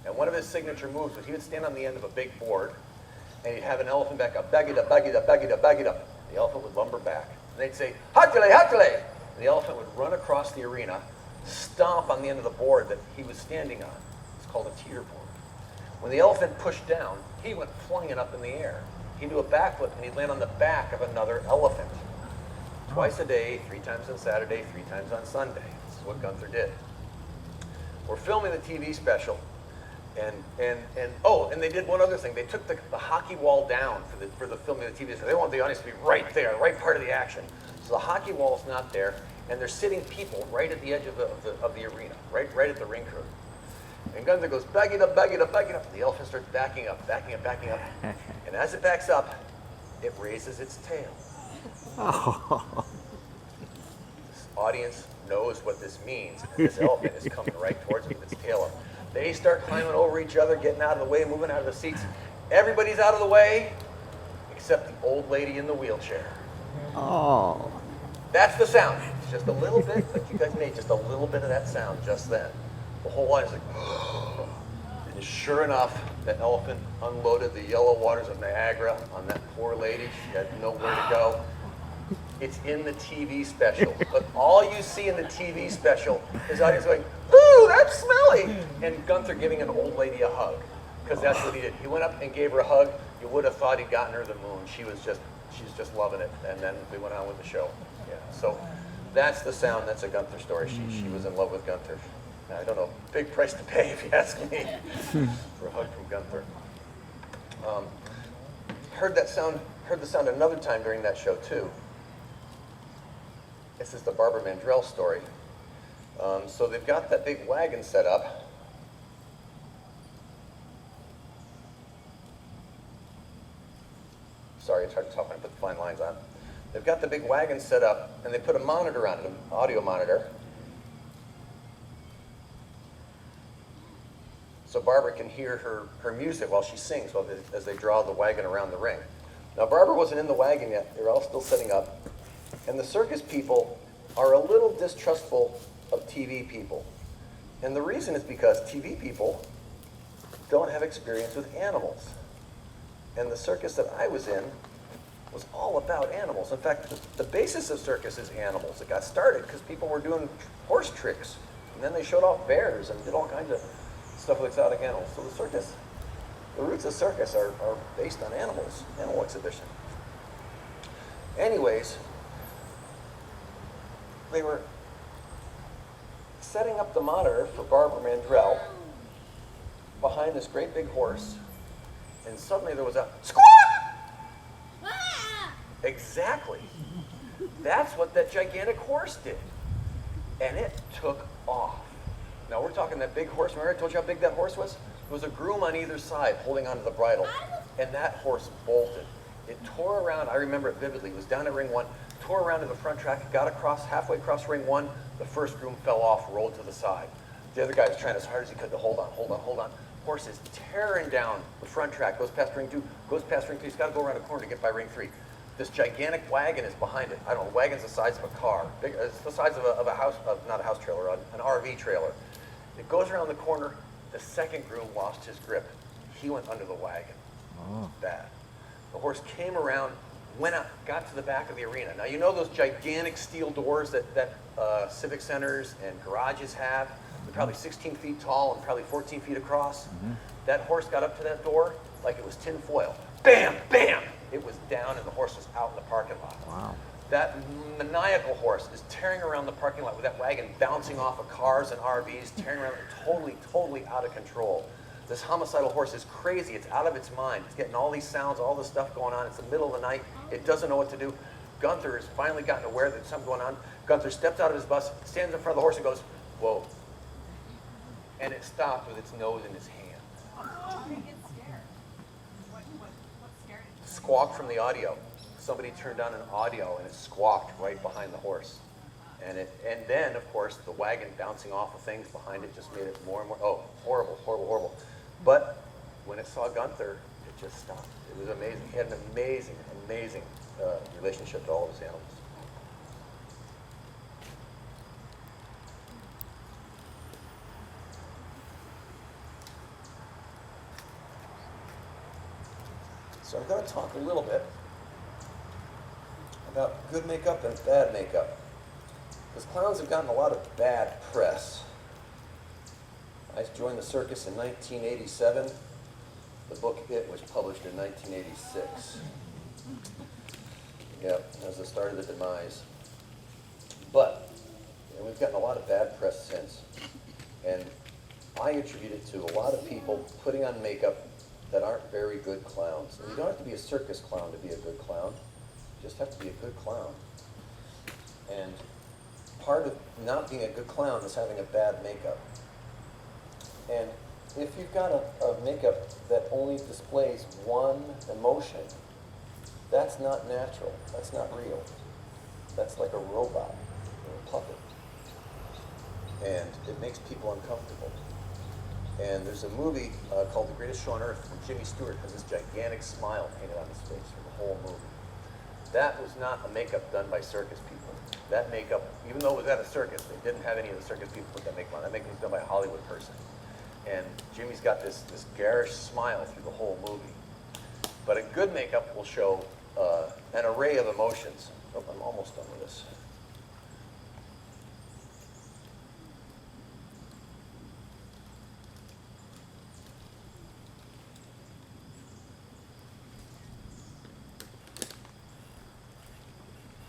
And one of his signature moves was he would stand on the end of a big board, and he'd have an elephant back up, bag it up, bag it up, bag it up, bag it up. The elephant would lumber back. And they'd say, "Hatale, hatale!" And the elephant would run across the arena, stomp on the end of the board that he was standing on. It's called a teeter board. When the elephant pushed down, he went flying up in the air. He'd do a backflip, and he'd land on the back of another elephant. Twice a day, 3 times on Saturday, 3 times on Sunday. This is what Gunther did. We're filming the TV special, and they did one other thing. They took the hockey wall down for the filming of the TV special. They want the audience to be right there, right part of the action. So the hockey wall's not there, and they're sitting people right at the edge of the arena, right at the ring curve. And Gunther goes, back it up, back it up, back it up. And the elephant starts backing up, backing up, backing up. And as it backs up, it raises its tail. Oh. This audience knows what this means. And this elephant is coming right towards them with its tail up. They start climbing over each other, getting out of the way, moving out of the seats. Everybody's out of the way, except the old lady in the wheelchair. Oh. That's the sound. It's just a little bit, like you guys made just a little bit of that sound just then. The whole audience is like, and sure enough, that elephant unloaded the yellow waters of Niagara on that poor lady. She had nowhere to go. It's in the TV special, but all you see in the TV special is audience going, ooh, that's smelly, and Gunther giving an old lady a hug, because that's what he did. He went up and gave her a hug. You would have thought he'd gotten her the moon. She's just loving it, and then we went on with the show. Yeah, so that's the sound. That's a Gunther story. She was in love with Gunther. I don't know, big price to pay if you ask me for a hug from Gunther. Heard the sound another time during that show too. This is the Barber Man Drill story. So they've got that big wagon set up. Sorry, it's hard to talk when I put the fine lines on. They've got the big wagon set up, and they put a monitor on it, an audio monitor. So Barbara can hear her music while she sings as they draw the wagon around the ring. Now Barbara wasn't in the wagon yet. They were all still setting up. And the circus people are a little distrustful of TV people. And the reason is because TV people don't have experience with animals. And the circus that I was in was all about animals. In fact, the basis of circus is animals. It got started because people were doing horse tricks. And then they showed off bears and did all kinds of stuff with exotic animals. So the roots of circus are based on animals, animal exhibition. Anyways, they were setting up the monitor for Barber Man Drill behind this great big horse, and suddenly there was a squawk! Exactly. That's what that gigantic horse did. And it took off. Now we're talking that big horse. Remember I told you how big that horse was? There was a groom on either side holding onto the bridle, and that horse bolted. It tore around, I remember it vividly, it was down at ring 1, tore around to the front track, got halfway across ring 1, the first groom fell off, rolled to the side. The other guy was trying as hard as he could to hold on. Horse is tearing down the front track, goes past ring 2, goes past ring 3, he's got to go around a corner to get by ring 3. This gigantic wagon is behind it. I don't know, the wagon's the size of a car. It's the size of a house, not a house trailer, an RV trailer. It goes around the corner. The second groom lost his grip. He went under the wagon. Oh. Bad. The horse came around, went out, got to the back of the arena. Now you know those gigantic steel doors that civic centers and garages have? They're probably 16 feet tall and probably 14 feet across. Mm-hmm. That horse got up to that door like it was tin foil. Bam, bam! It was down and the horse was out in the parking lot. Wow. That maniacal horse is tearing around the parking lot with that wagon bouncing off of cars and RVs, tearing around, totally out of control. This homicidal horse is crazy. It's out of its mind. It's getting all these sounds, all this stuff going on. It's the middle of the night. It doesn't know what to do. Gunther has finally gotten aware that there's something going on. Gunther steps out of his bus, stands in front of the horse and goes, whoa. And it stopped with its nose in his hand. Oh, they get scared. What scared it? Squawk from the audio. Somebody turned on an audio and it squawked right behind the horse. And then, of course, the wagon bouncing off of things behind it just made it more and more, oh, horrible. But when it saw Gunther, it just stopped. It was amazing. He had an amazing relationship to all of his animals. So I'm going to talk a little bit about good makeup and bad makeup. Because clowns have gotten a lot of bad press. I joined the circus in 1987. The book It was published in 1986. Yep, that was the start of the demise. But we've gotten a lot of bad press since. And I attribute it to a lot of people putting on makeup that aren't very good clowns. And you don't have to be a circus clown to be a good clown. You just have to be a good clown. And part of not being a good clown is having a bad makeup. And if you've got a makeup that only displays one emotion, that's not natural. That's not real. That's like a robot or a puppet. And it makes people uncomfortable. And there's a movie called The Greatest Show on Earth where Jimmy Stewart has this gigantic smile painted on his face for the whole movie. That was not a makeup done by circus people. That makeup, even though it was at a circus, they didn't have any of the circus people put that makeup on. That makeup was done by a Hollywood person. And Jimmy's got this garish smile through the whole movie. But a good makeup will show an array of emotions. Oh, I'm almost done with this.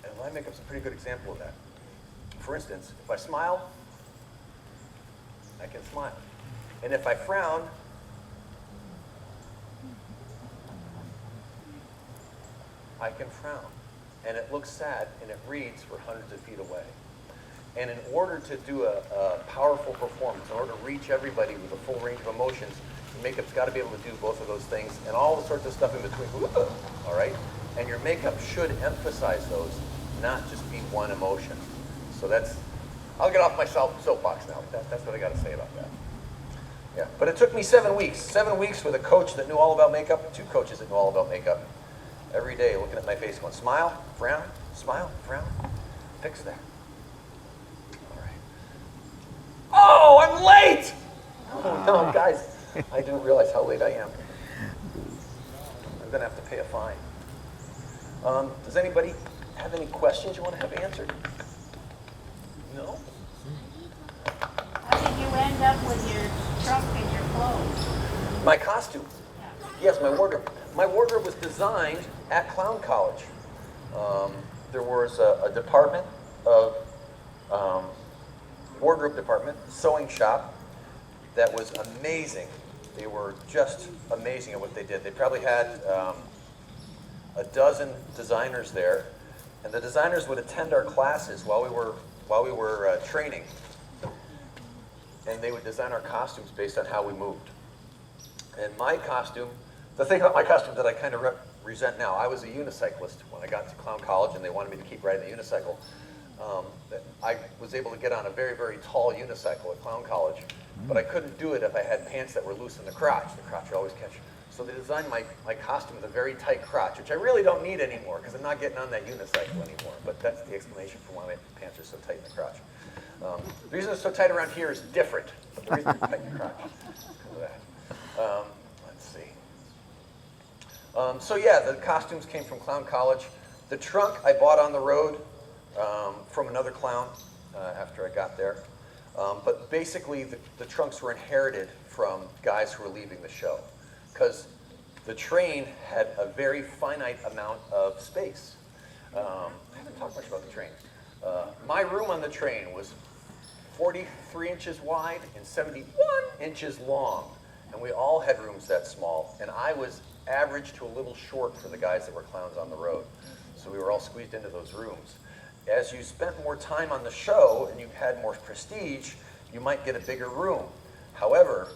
And my makeup's a pretty good example of that. For instance, if I smile, I can smile. And if I frown, I can frown. And it looks sad, and it reads for hundreds of feet away. And in order to do a powerful performance, in order to reach everybody with a full range of emotions, your makeup's got to be able to do both of those things and all the sorts of stuff in between. All right? And your makeup should emphasize those, not just be one emotion. So that's, I'll get off my soapbox now. That's what I got to say about that. Yeah, but it took me 7 weeks. 7 weeks with a coach that knew all about makeup, 2 coaches that knew all about makeup. Every day looking at my face going, smile, frown, fix that. All right. Oh, I'm late! Oh no, guys, I didn't realize how late I am. I'm gonna have to pay a fine. Does anybody have any questions you want to have answered? No? How did you end up with your trunk and your clothes? My costume. Yes, my wardrobe. My wardrobe was designed at clown college. There was a department of wardrobe department, sewing shop, that was amazing. They were just amazing at what they did. They probably had a dozen designers there, and the designers would attend our classes while we were training, and they would design our costumes based on how we moved. And my costume, the thing about my costume that I kind of resent now, I was a unicyclist when I got to clown college, and they wanted me to keep riding the unicycle. I was able to get on a very, very tall unicycle at clown college, but I couldn't do it if I had pants that were loose in the crotch. The crotch would always catch. So they designed my costume with a very tight crotch, which I really don't need anymore because I'm not getting on that unicycle anymore. But that's the explanation for why my pants are so tight in the crotch. The reason they're so tight around here is different, but the reason they're tight in the crotch is because of that. Let's see. So yeah, the costumes came from clown college. The trunk I bought on the road from another clown after I got there. But basically, the trunks were inherited from guys who were leaving the show, because the train had a very finite amount of space. I haven't talked much about the train. My room on the train was 43 inches wide and 71 inches long, and we all had rooms that small, and I was average to a little short for the guys that were clowns on the road. So we were all squeezed into those rooms. As you spent more time on the show and you had more prestige, you might get a bigger room. However,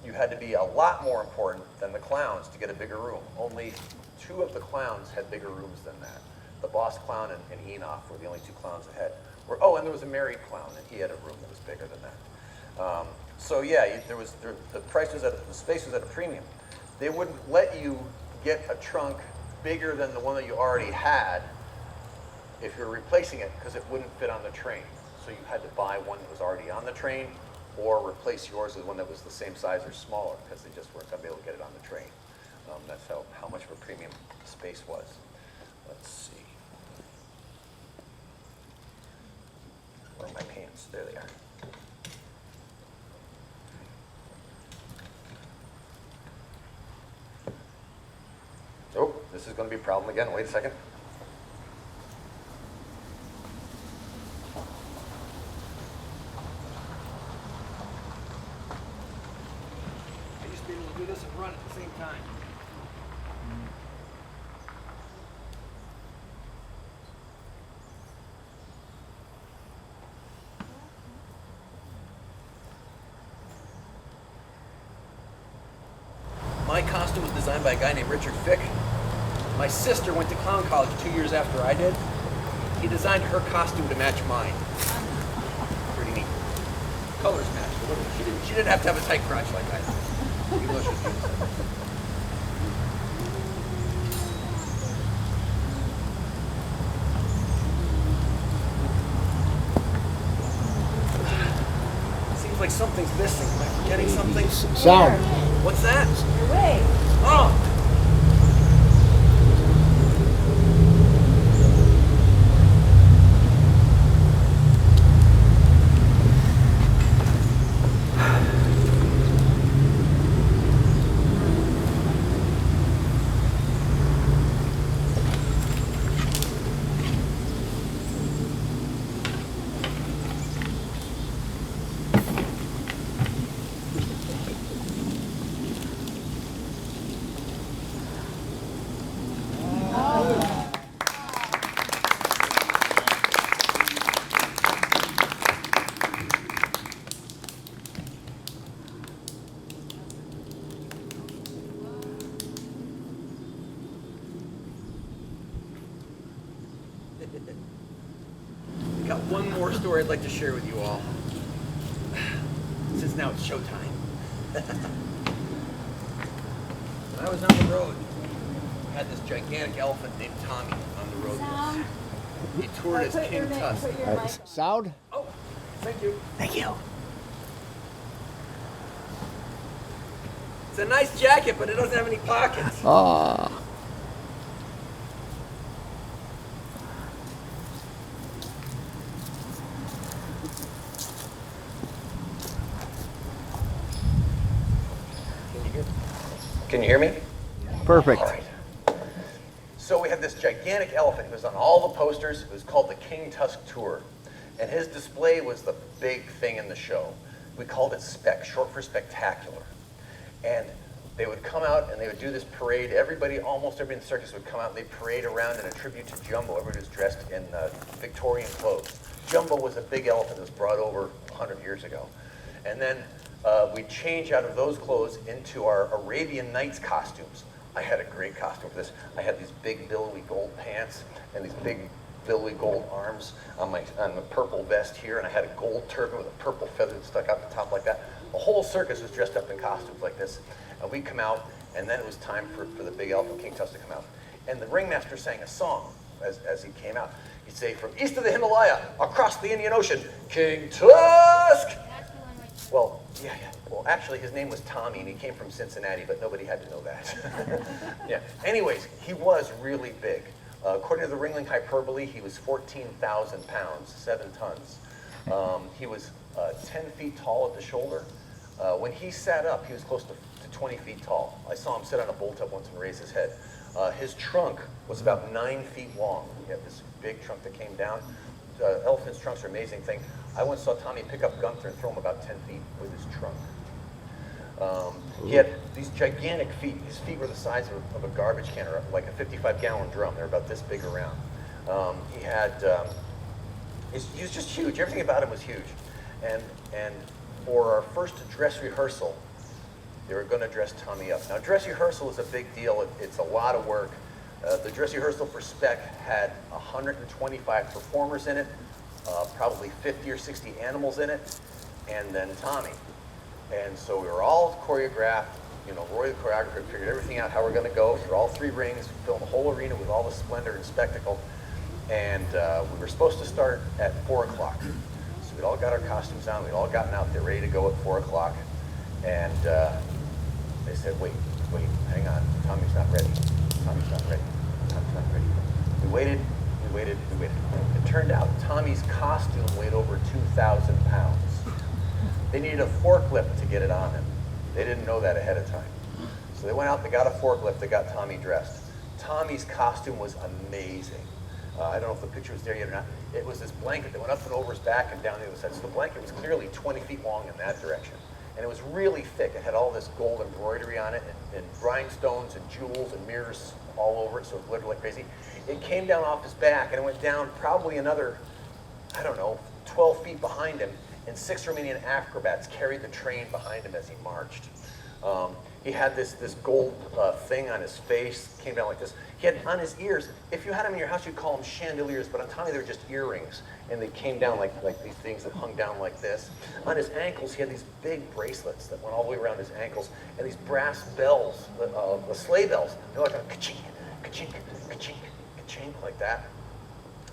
you had to be a lot more important than the clowns to get a bigger room. Only 2 of the clowns had bigger rooms than that. The boss clown and Enoch were the only 2 clowns that had. And there was a married clown, and he had a room that was bigger than that. So yeah, the price was the space was at a premium. They wouldn't let you get a trunk bigger than the one that you already had if you're replacing it, because it wouldn't fit on the train. So you had to buy one that was already on the train, or replace yours with one that was the same size or smaller, because they just weren't going to be able to get it on the train. That's how much of a premium space was. Let's see. Where are my pants? There they are. Oh, this is going to be a problem again. Wait a second. run at the same time. My costume was designed by a guy named Richard Fick. My sister went to clown college 2 years after I did. He designed her costume to match mine. Pretty neat. Colors matched. She didn't have to have a tight crotch like I did. Even though she was beautiful. Seems like something's missing. Am I forgetting something? Sound. What's that? Your way. Oh! Got one more story I'd like to share with you all. Since now it's showtime. When I was on the road, I had this gigantic elephant named Tommy on the road with us. He toured as King Tusk. Sound. Oh, thank you. Thank you. It's a nice jacket, but it doesn't have any pockets. Ah. Can you hear me? Perfect. All right. So we had this gigantic elephant. He was on all the posters. It was called the King Tusk Tour. And his display was the big thing in the show. We called it Spec, short for spectacular. And they would come out and they would do this parade. Everybody, almost everybody in the circus would come out and they'd parade around in a tribute to Jumbo. Everybody was dressed in Victorian clothes. Jumbo was a big elephant that was brought over 100 years ago. And then we'd change out of those clothes into our Arabian Nights costumes. I had a great costume for this. I had these big billowy gold pants and these big billowy gold arms on the purple vest here, and I had a gold turban with a purple feather that stuck out the top like that. The whole circus was dressed up in costumes like this. And we'd come out, and then it was time for the big elephant, King Tusk, to come out. And the ringmaster sang a song as he came out. He'd say, "From east of the Himalaya, across the Indian Ocean, King Tusk!" Well, yeah. Well, actually, his name was Tommy, and he came from Cincinnati, but nobody had to know that. Yeah. Anyways, he was really big. According to the Ringling hyperbole, he was 14,000 pounds, 7 tons. He was 10 feet tall at the shoulder. When he sat up, he was close to 20 feet tall. I saw him sit on a bull tub once and raise his head. His trunk was about 9 feet long. He had this big trunk that came down. Elephants' trunks are an amazing thing. I once saw Tommy pick up Gunther and throw him about 10 feet with his trunk. He had these gigantic feet. His feet were the size of a garbage can, or like a 55-gallon drum. They're about this big around. He was just huge. Everything about him was huge. And for our first dress rehearsal, they were going to dress Tommy up. Now, dress rehearsal is a big deal. It's a lot of work. The dress rehearsal for Spec had 125 performers in it, probably 50 or 60 animals in it, and then Tommy. And so we were all choreographed. You know, Roy, the choreographer, figured everything out, how we're going to go through all 3 rings, fill the whole arena with all the splendor and spectacle. And we were supposed to start at 4 o'clock. So we'd all got our costumes on. We'd all gotten out there ready to go at 4 o'clock. And they said, wait, hang on. Tommy's not ready. Tommy's not ready. Tommy's not ready. We waited. It turned out Tommy's costume weighed over 2,000 pounds. They needed a forklift to get it on him. They didn't know that ahead of time. So they went out, they got a forklift, they got Tommy dressed. Tommy's costume was amazing. I don't know if the picture was there yet or not. It was this blanket that went up and over his back and down the other side. So the blanket was clearly 20 feet long in that direction. and it was really thick. It had all this gold embroidery on it, and rhinestones and jewels and mirrors all over it, so it glittered like crazy. It came down off his back, and it went down probably another, I don't know, 12 feet behind him, and 6 Romanian acrobats carried the train behind him as he marched. He had this gold thing on his face, came down like this. He had on his ears, if you had them in your house, you'd call them chandeliers, but on Tommy they were just earrings, and they came down like these things that hung down like this. On his ankles, he had these big bracelets that went all the way around his ankles, and these brass bells, the sleigh bells. They're like a ka-chink, ka-chink, ka-chink, ka-chink, like that.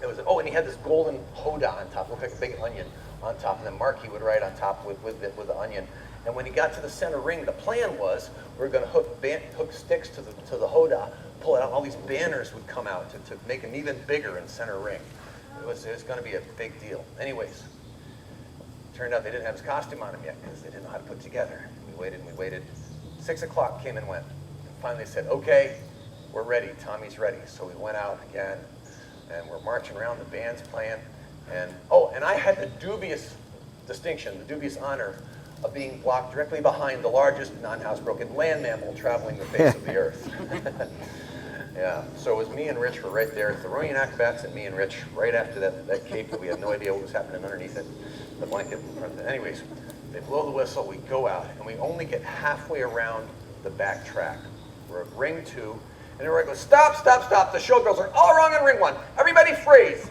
It was, oh, and he had this golden hoda on top, looked like a big onion on top, and then Marky would ride on top with the onion. And when he got to the center ring, the plan was we were going to hook sticks to the hoda, pull it out. All these banners would come out to make him even bigger in center ring. It was going to be a big deal. Anyways, turned out they didn't have his costume on him yet because they didn't know how to put it together. We waited and we waited. 6 o'clock came and went. And finally they said, okay, we're ready. Tommy's ready. So we went out again, and we're marching around. The band's playing. And I had the dubious distinction, the dubious honor of being blocked directly behind the largest non-housebroken land mammal traveling the face of the earth. Yeah, so it was me and Rich were right there. It's the Romanian acrobats and me and Rich right after that cape that we had no idea what was happening underneath it, the blanket in front of it. Anyways, they blow the whistle, we go out, and we only get halfway around the back track. We're at ring 2, and everybody goes, stop, stop, stop. The showgirls are all wrong in ring 1. Everybody freeze.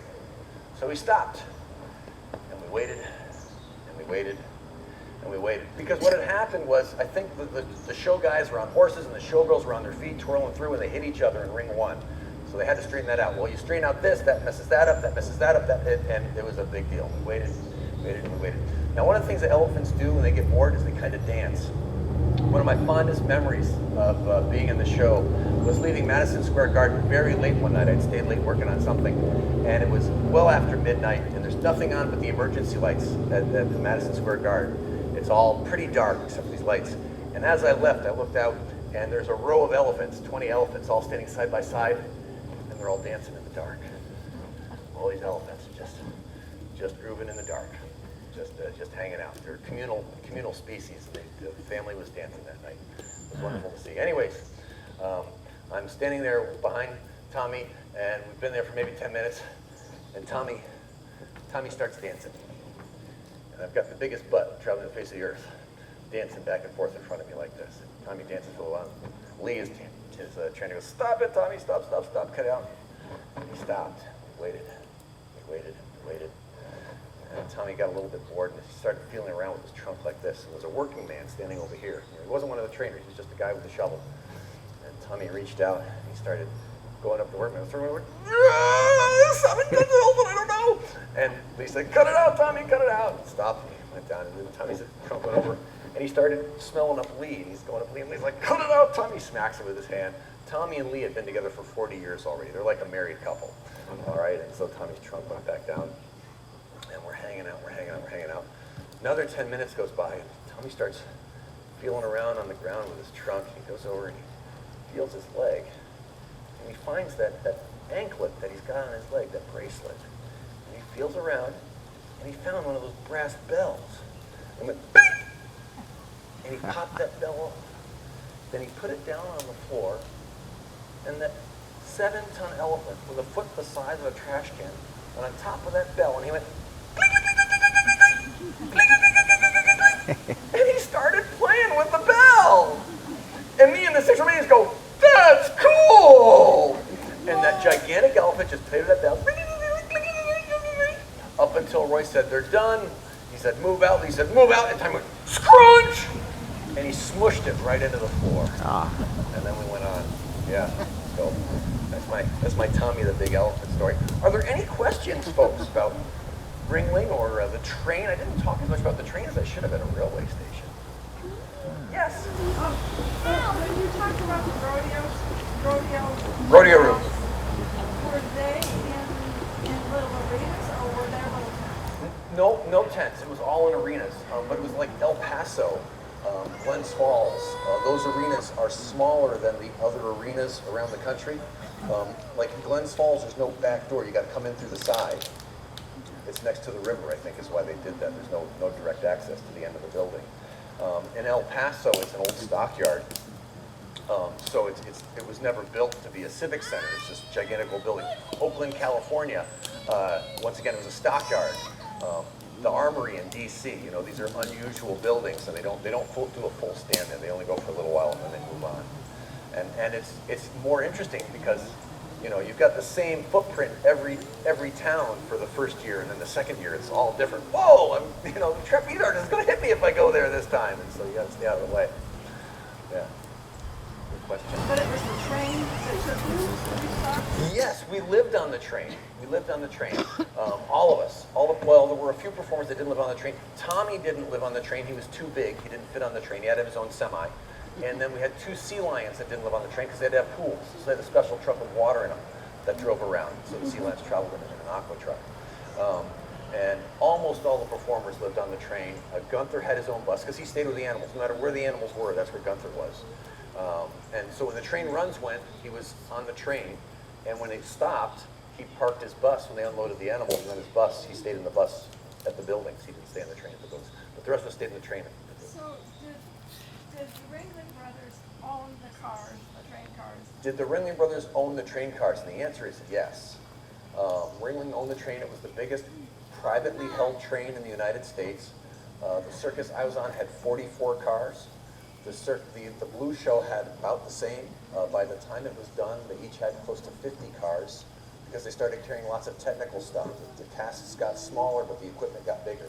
So we stopped, and we waited, and we waited, and we waited. Because what had happened was, I think the show guys were on horses and the showgirls were on their feet twirling through, and they hit each other in ring 1. So they had to straighten that out. Well, you straighten out this, that messes that up, that messes that up, and it was a big deal. We waited, waited, and waited. Now, one of the things that elephants do when they get bored is they kind of dance. One of my fondest memories of being in the show was leaving Madison Square Garden very late one night. I'd stayed late working on something, and it was well after midnight, and there's nothing on but the emergency lights at the Madison Square Garden. It's all pretty dark except for these lights. And as I left, I looked out, and there's a row of elephants, 20 elephants, all standing side by side, and they're all dancing in the dark. All these elephants just grooving in the dark, just hanging out. They're communal species. The family was dancing that night. It was wonderful to see. Anyways, I'm standing there behind Tommy, and we've been there for maybe 10 minutes, and Tommy starts dancing. And I've got the biggest butt traveling the face of the earth, dancing back and forth in front of me like this. Tommy dances for a while. Lee is trying to go, stop it, Tommy, stop, stop, stop, cut it out. And he stopped, waited, waited. And Tommy got a little bit bored, and he started feeling around with his trunk like this. And there was a working man standing over here. He wasn't one of the trainers, he was just a guy with a shovel. And Tommy reached out, and he started going up to the workman. The workman went, something doesn't open, I don't know. And Lee said, cut it out, Tommy, cut it out. And stopped, and he went down, and then Tommy's trunk went over, and he started smelling up Lee, and he's going up Lee, and Lee's like, cut it out, Tommy smacks it with his hand. Tommy and Lee had been together for 40 years already. They're like a married couple, all right? And so Tommy's trunk went back down, and we're hanging out. Another 10 minutes goes by, and Tommy starts feeling around on the ground with his trunk. He goes over and he feels his leg, and he finds that anklet that he's got on his leg, that bracelet. And he feels around, and he found one of those brass bells. And went, bing! And he popped that bell off. Then he put it down on the floor, and that 7-ton elephant with a foot the size of a trash can went on top of that bell, and he went, and he started playing with the bell. And me and the 6 Romanians go, that's cool! And that gigantic elephant just played with that bell. Up until Roy said, they're done. He said, move out. He said, move out. And Tommy went, scrunch! And he smushed it right into the floor. And then we went on. Yeah. So that's my Tommy the Big Elephant story. Are there any questions, folks, about Ringling or the train? I didn't talk as much about the train as I should have at a railway station. Yes? When you talked about the rodeo Rodeo room. were they in little arenas or were there little towns? No tents. It was all in arenas. But it was like El Paso, Glens Falls. Those arenas are smaller than the other arenas around the country. Like in Glens Falls, there's no back door. You got to come in through the side. It's next to the river, I think, is why they did that. There's no direct access to the end of the building. In El Paso, it's an old stockyard. So it was never built to be a civic center. It's just a gigantic old building. Oakland, California, once again, it was a stockyard. The Armory in D.C., you know, these are unusual buildings, and they don't do a full stand there. They only go for a little while and then they move on. And it's more interesting because, you know, you've got the same footprint every town for the first year, and then the second year it's all different. Whoa, you know, the trapeze artist is going to hit me if I go there this time, and so you got to stay out of the way. Yeah. Good question. But it was the train that took you to these parks? Yes, we lived on the train. We lived on the train. All of us. Well, there were a few performers that didn't live on the train. Tommy didn't live on the train. He was too big. He didn't fit on the train. He had his own semi. And then we had 2 sea lions that didn't live on the train because they had to have pools. So they had a special truck with water in them that drove around. So the sea lions traveled in an aqua truck. And almost all the performers lived on the train. Gunther had his own bus because he stayed with the animals. No matter where the animals were, that's where Gunther was. And so when the train runs went, he was on the train. And when it stopped, he parked his bus when they unloaded the animals. And then his bus, he stayed in the bus at the buildings. He didn't stay on the train at the buildings. But the rest of us stayed in the train. So did the Ringling Brothers own the cars, the train cars? Did the Ringling Brothers own the train cars? And the answer is yes. Ringling owned the train. It was the biggest privately held train in the United States. The circus I was on had 44 cars. The Blue Show had about the same. By the time it was done, they each had close to 50 cars because they started carrying lots of technical stuff. The casts got smaller, but the equipment got bigger.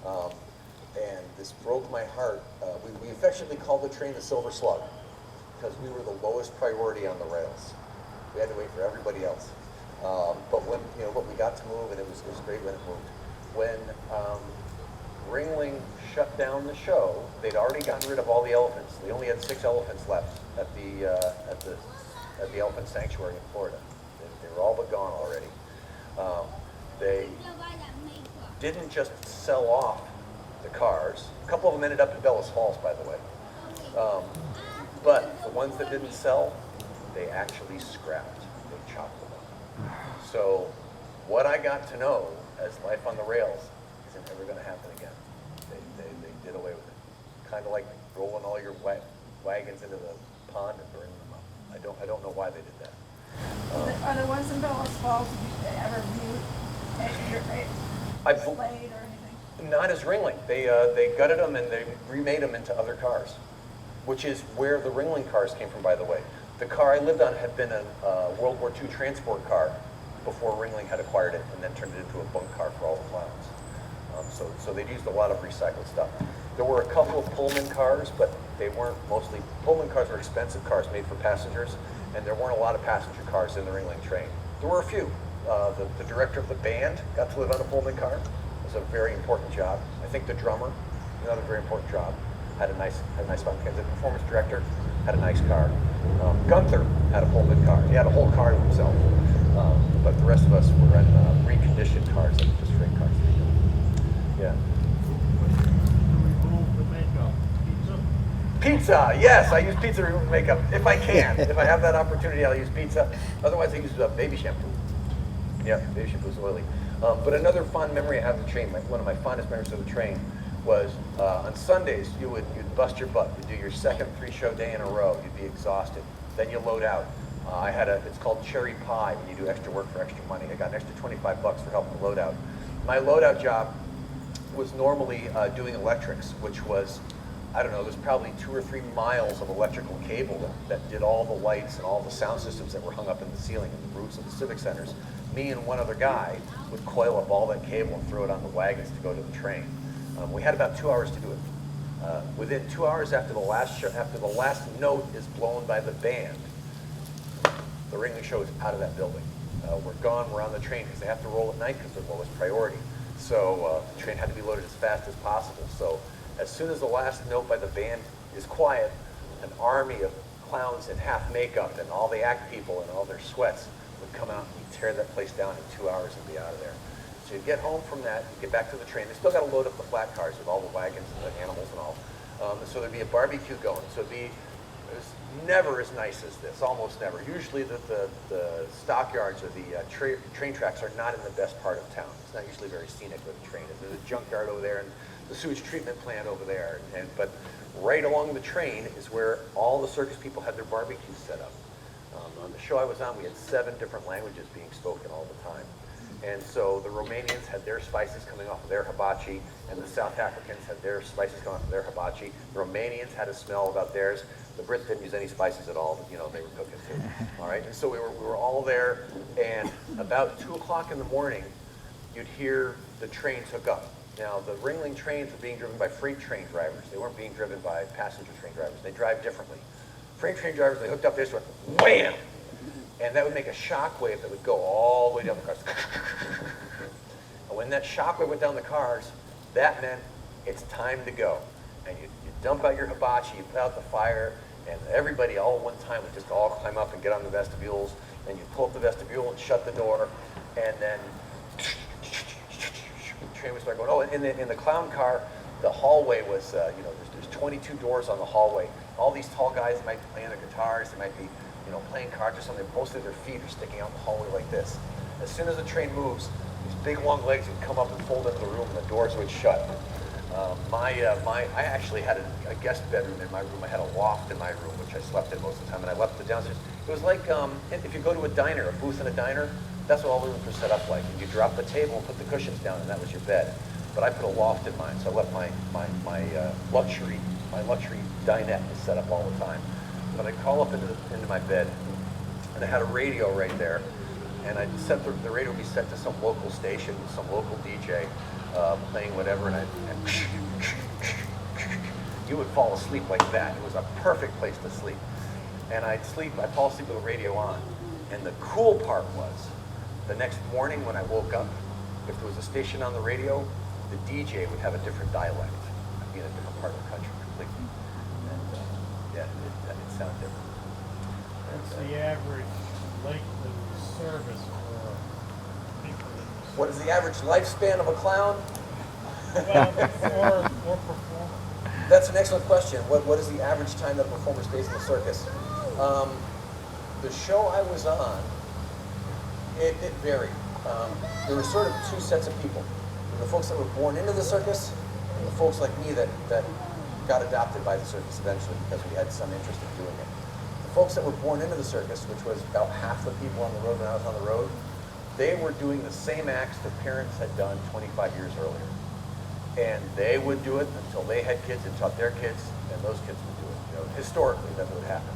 And this broke my heart. We affectionately called the train the Silver Slug because we were the lowest priority on the rails. We had to wait for everybody else. But when, you know, we got to move, and it was great when it moved. When Ringling shut down the show, they'd already gotten rid of all the elephants. They only had 6 elephants left at the elephant sanctuary in Florida. They were all but gone already. They didn't just sell off the cars. A couple of them ended up in Bellas Falls, by the way. But the ones that didn't sell, they actually scrapped. They chopped them up. So what I got to know as Life on the Rails isn't ever going to happen again. They did away with it. Kind of like rolling all your wagons into the pond and burning them up. I don't know why they did that. Are the ones in Bellas Falls, did they ever viewed displayed or anything? Not as Ringling. They gutted them and they remade them into other cars, which is where the Ringling cars came from, by the way. The car I lived on had been a World War II transport car before Ringling had acquired it and then turned it into a bunk car for all the clowns. So they'd used a lot of recycled stuff. There were a couple of Pullman cars, but they weren't mostly, Pullman cars were expensive cars made for passengers, and there weren't a lot of passenger cars in the Ringling train. There were a few. The director of the band got to live on a Pullman car. It was a very important job. I think the drummer, another very important job, had a nice spot. The performance director had a nice car. Gunther had a Pullman car. He had a whole car to himself. But the rest of us were in reconditioned cars, like just freight cars. Yeah. Pizza, yes, I use pizza to remove makeup if I can. If I have that opportunity, I'll use pizza. Otherwise, I use baby shampoo. Yeah, baby shampoo is oily. But another fond memory I have of the train, one of my fondest memories of the train, was on Sundays you'd bust your butt. You'd do your second 3-show day in a row. You'd be exhausted. Then you load out. It's called cherry pie when you do extra work for extra money. I got an extra $25 for helping load out. My loadout job was normally doing electrics, which was, I don't know, there's probably 2 or 3 miles of electrical cable that did all the lights and all the sound systems that were hung up in the ceiling and the roofs of the civic centers. Me and one other guy would coil up all that cable and throw it on the wagons to go to the train. We had about 2 hours to do it. Within 2 hours after the last show, after the last note is blown by the band, the Ringling Show is out of that building. We're gone, we're on the train because they have to roll at night because they're lowest priority. So the train had to be loaded as fast as possible. So as soon as the last note by the band is quiet, an army of clowns in half makeup and all the act people and all their sweats would come out and we'd tear that place down in 2 hours and be out of there. So you'd get home from that, you'd get back to the train. They still got to load up the flat cars with all the wagons and the animals and all. So there'd be a barbecue going. So it'd be It was never as nice as this, almost never. Usually the stockyards or the train tracks are not in the best part of town. It's not usually very scenic where the train is. There's a junkyard over there and the sewage treatment plant over there. But right along the train is where all the circus people had their barbecues set up. On the show I was on, we had 7 different languages being spoken all the time. And so the Romanians had their spices coming off of their hibachi, and the South Africans had their spices coming off of their hibachi. The Romanians had a smell about theirs. The Brits didn't use any spices at all, but you know, they were cooking too. All right, and so we were all there, and about 2 o'clock in the morning, you'd hear the trains hook up. Now, the Ringling trains were being driven by freight train drivers. They weren't being driven by passenger train drivers. They drive differently. Freight train drivers, they hooked up, they just went wham! And that would make a shock wave that would go all the way down the cars. And when that shock wave went down the cars, that meant it's time to go. And you dump out your hibachi, you put out the fire, and everybody all at one time would just all climb up and get on the vestibules. And you pull up the vestibule and shut the door, and then the train would start going. Oh, in the clown car, the hallway was, there's 22 doors on the hallway. All these tall guys might be playing their guitars, they might be playing cards or something. Mostly their feet are sticking out in the hallway like this. As soon as the train moves, these big long legs would come up and fold into the room, and the doors would shut. I actually had a guest bedroom in my room. I had a loft in my room, which I slept in most of the time, and I left the downstairs. It was like if you go to a diner, a booth in a diner, that's what all the rooms were set up like. You drop the table and put the cushions down, and that was your bed. But I put a loft in mine, so I left my luxury dinette was set up all the time. But I'd call up into my bed, and I had a radio right there, and I'd set the radio would be set to some local station, some local DJ playing whatever, and you would fall asleep like that. It was a perfect place to sleep. And I'd fall asleep with the radio on. And the cool part was, the next morning when I woke up, if there was a station on the radio, the DJ would have a different dialect, be in a different part of the country completely. And it sounded different. What's the average length of service for people in the What is the average lifespan of a clown? Well, or performer? That's an excellent question. What is the average time that a performer stays in the circus? The show I was on, it varied. There were sort of 2 sets of people. There were the folks that were born into the circus, and the folks like me that got adopted by the circus eventually because we had some interest in doing it. The folks that were born into the circus, which was about half the people on the road when I was on the road, they were doing the same acts that parents had done 25 years earlier. And they would do it until they had kids and taught their kids, and those kids would do it. Historically, that's what would happen.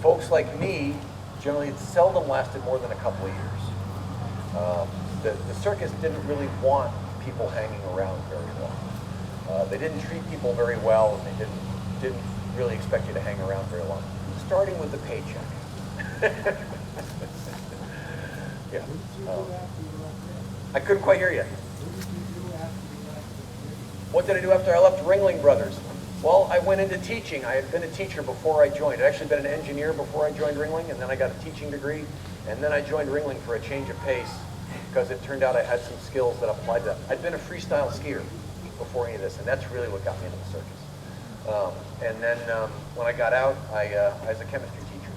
Folks like me, generally, it seldom lasted more than a couple of years. The circus didn't really want people hanging around very long. They didn't treat people very well, and they didn't really expect you to hang around very long. Starting with the paycheck. Yeah. I couldn't quite hear you. What did I do after I left Ringling Brothers? Well, I went into teaching. I had been a teacher before I joined. I'd actually been an engineer before I joined Ringling, and then I got a teaching degree, and then I joined Ringling for a change of pace because it turned out I had some skills that applied to that. I'd been a freestyle skier before any of this, and that's really what got me into the circus. And then when I got out, I was a chemistry teacher.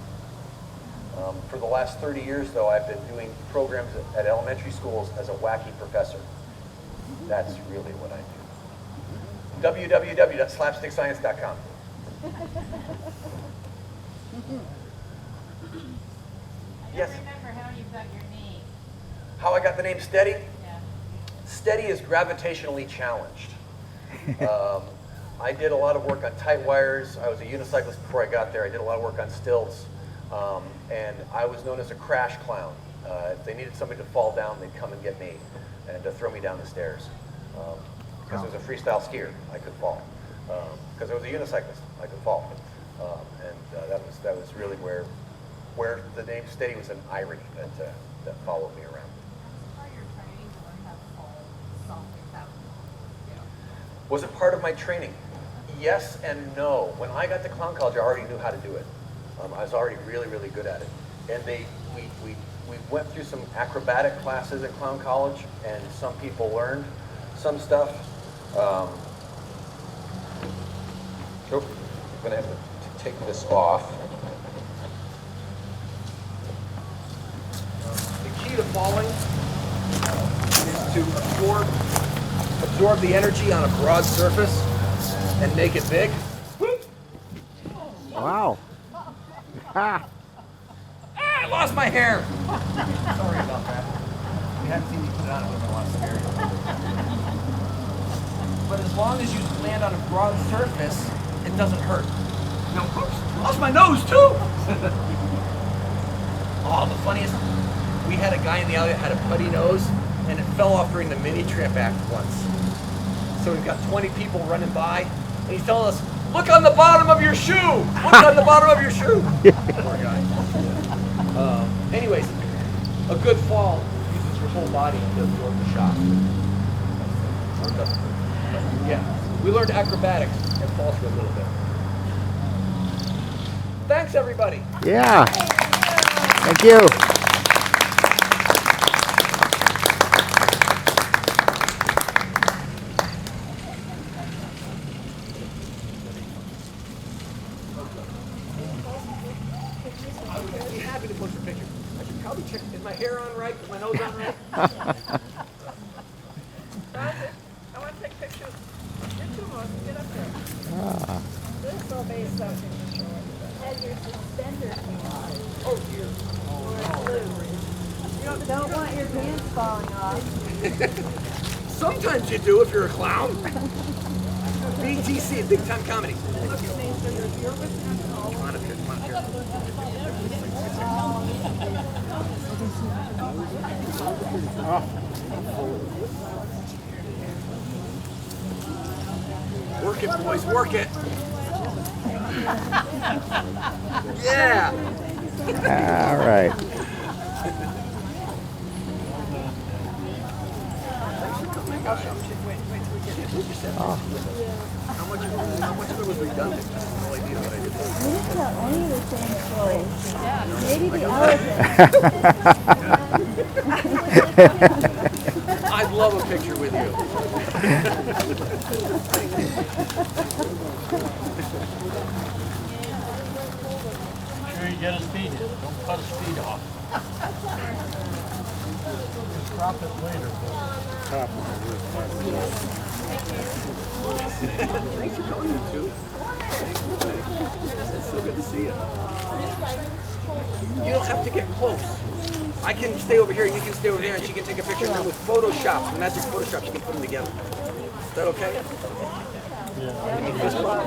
For the last 30 years, though, I've been doing programs at elementary schools as a wacky professor. That's really what I do. www.slapstickscience.com. Yes? I don't remember how you got your name. How I got the name Steady? Yeah. Steady is gravitationally challenged. I did a lot of work on tight wires. I was a unicyclist before I got there. I did a lot of work on stilts. And I was known as a crash clown. If they needed somebody to fall down, they'd come and get me and throw me down the stairs. Because I was a freestyle skier, I could fall. Because I was a unicyclist, I could fall. That was really where the name Steady was an irony that followed me around. Part of your training to learn how to fall something without, Was it part of my training? Yes and no. When I got to clown college, I already knew how to do it. I was already really, really good at it. And we went through some acrobatic classes at clown college, and some people learned some stuff. I'm gonna have to take this off. The key to falling is to absorb the energy on a broad surface and make it big. Wow. Ha. I lost my hair. Sorry about that. We haven't seen you put it on, it would have been a lot scarier. But as long as you land on a broad surface, it doesn't hurt. No, oops, lost my nose too. Oh, the funniest, we had a guy in the alley that had a putty nose, and it fell off during the mini tramp act once. So we've got 20 people running by, and he's telling us, look on the bottom of your shoe! Look on the bottom of your shoe! Poor guy. Anyways, a good fall uses your whole body to absorb the shock. Yeah, we learned acrobatics and fall through a little bit. Thanks, everybody. Yeah. Thank you. I would be happy to post a picture. I should probably check, is my hair on right? Is my nose on right? I want to take pictures. Get two more. Get up there. This is all based on the show. Have your suspenders on. Oh, dear. You don't want your pants falling off. Sometimes you do if you're a clown. BTC, big time comedy. Come on up here, come on up here. Work it, boys, work it. Yeah. All right. How much of it was redundant? I have no idea what I did. We didn't tell any of the same stories. Yeah. Maybe the elephant. I'd love a picture with you. Make sure you get his feet in. Don't cut his feet off. Just crop it later. Thanks for coming, you two. It's so good to see you. You don't have to get close. I can stay over here, you can stay over there, and she can take a picture. And then with Photoshop, magic Photoshop, she can put them together. Is that okay? Give me a fist bump.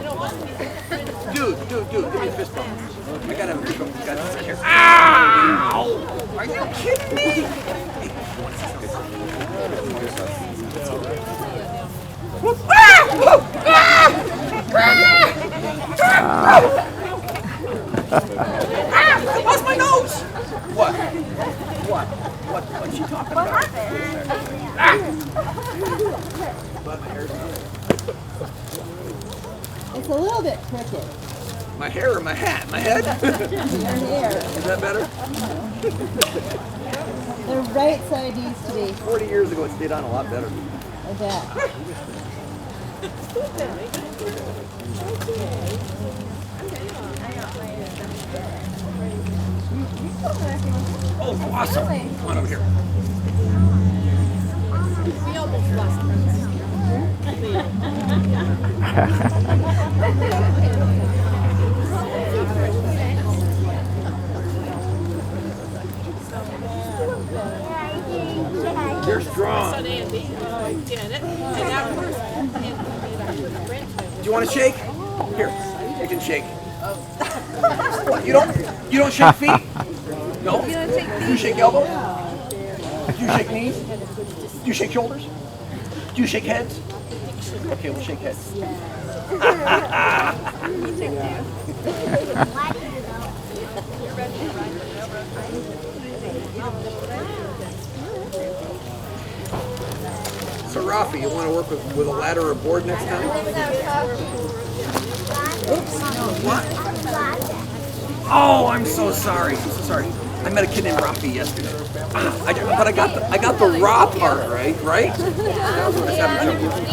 Dude, give me a fist bump. I gotta have a fist bump. You gotta take care. Ow! Are you kidding me? Hey, you want to see something? I lost my nose! What? What's she talking about? What happened? It's a little bit crooked. My hair or my hat? My head? Your hair. Is that better? The right side needs to be. 40 years ago, it stayed on a lot better. I bet. Oh, awesome. Come on over here. You're strong. Do you want to shake? Here, you can shake. What, you don't shake feet? No? Do you shake elbows? Do you shake knees? Do you shake shoulders? Do you shake heads? Okay, we'll shake heads. So Rafi, you want to work with a ladder or a board next time? Oops. What? Oh, I'm so sorry. I'm so sorry. I met a kid named Rafi yesterday. But I got the raw part right? Right? That was what I was having trouble with.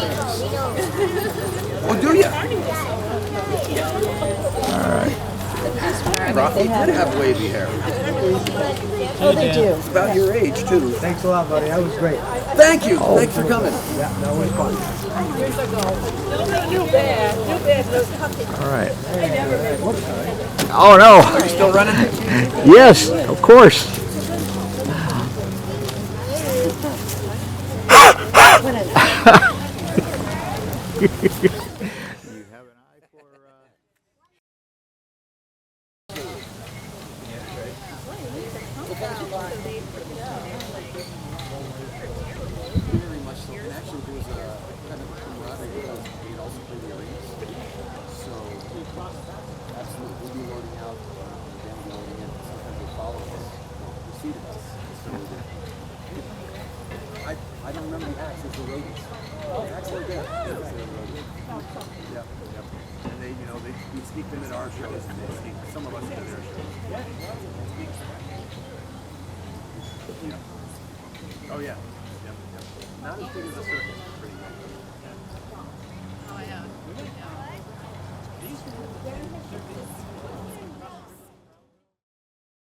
Oh, do you? All Rocky did have wavy hair. Oh, they do. About your age, too. Thanks a lot, buddy. That was great. Thank you. Thanks for coming. Yeah, that was fun. All right. Oh, no. Are you still running? Yes, of course. Very much so. And actually, there was a kind of a camaraderie because we also play the arenas. So, absolutely, we'll be loading out, and then loading in. Sometimes they follow us, preceded us. So, I don't remember the acts as the roadies. The acts were good. Yep, yep. And they, you know, we sneaked them at our shows, and they sneaked some of us into their shows. Yeah. Oh yeah. Yep, yep. Not as big as a circus, but pretty big. Oh, yeah.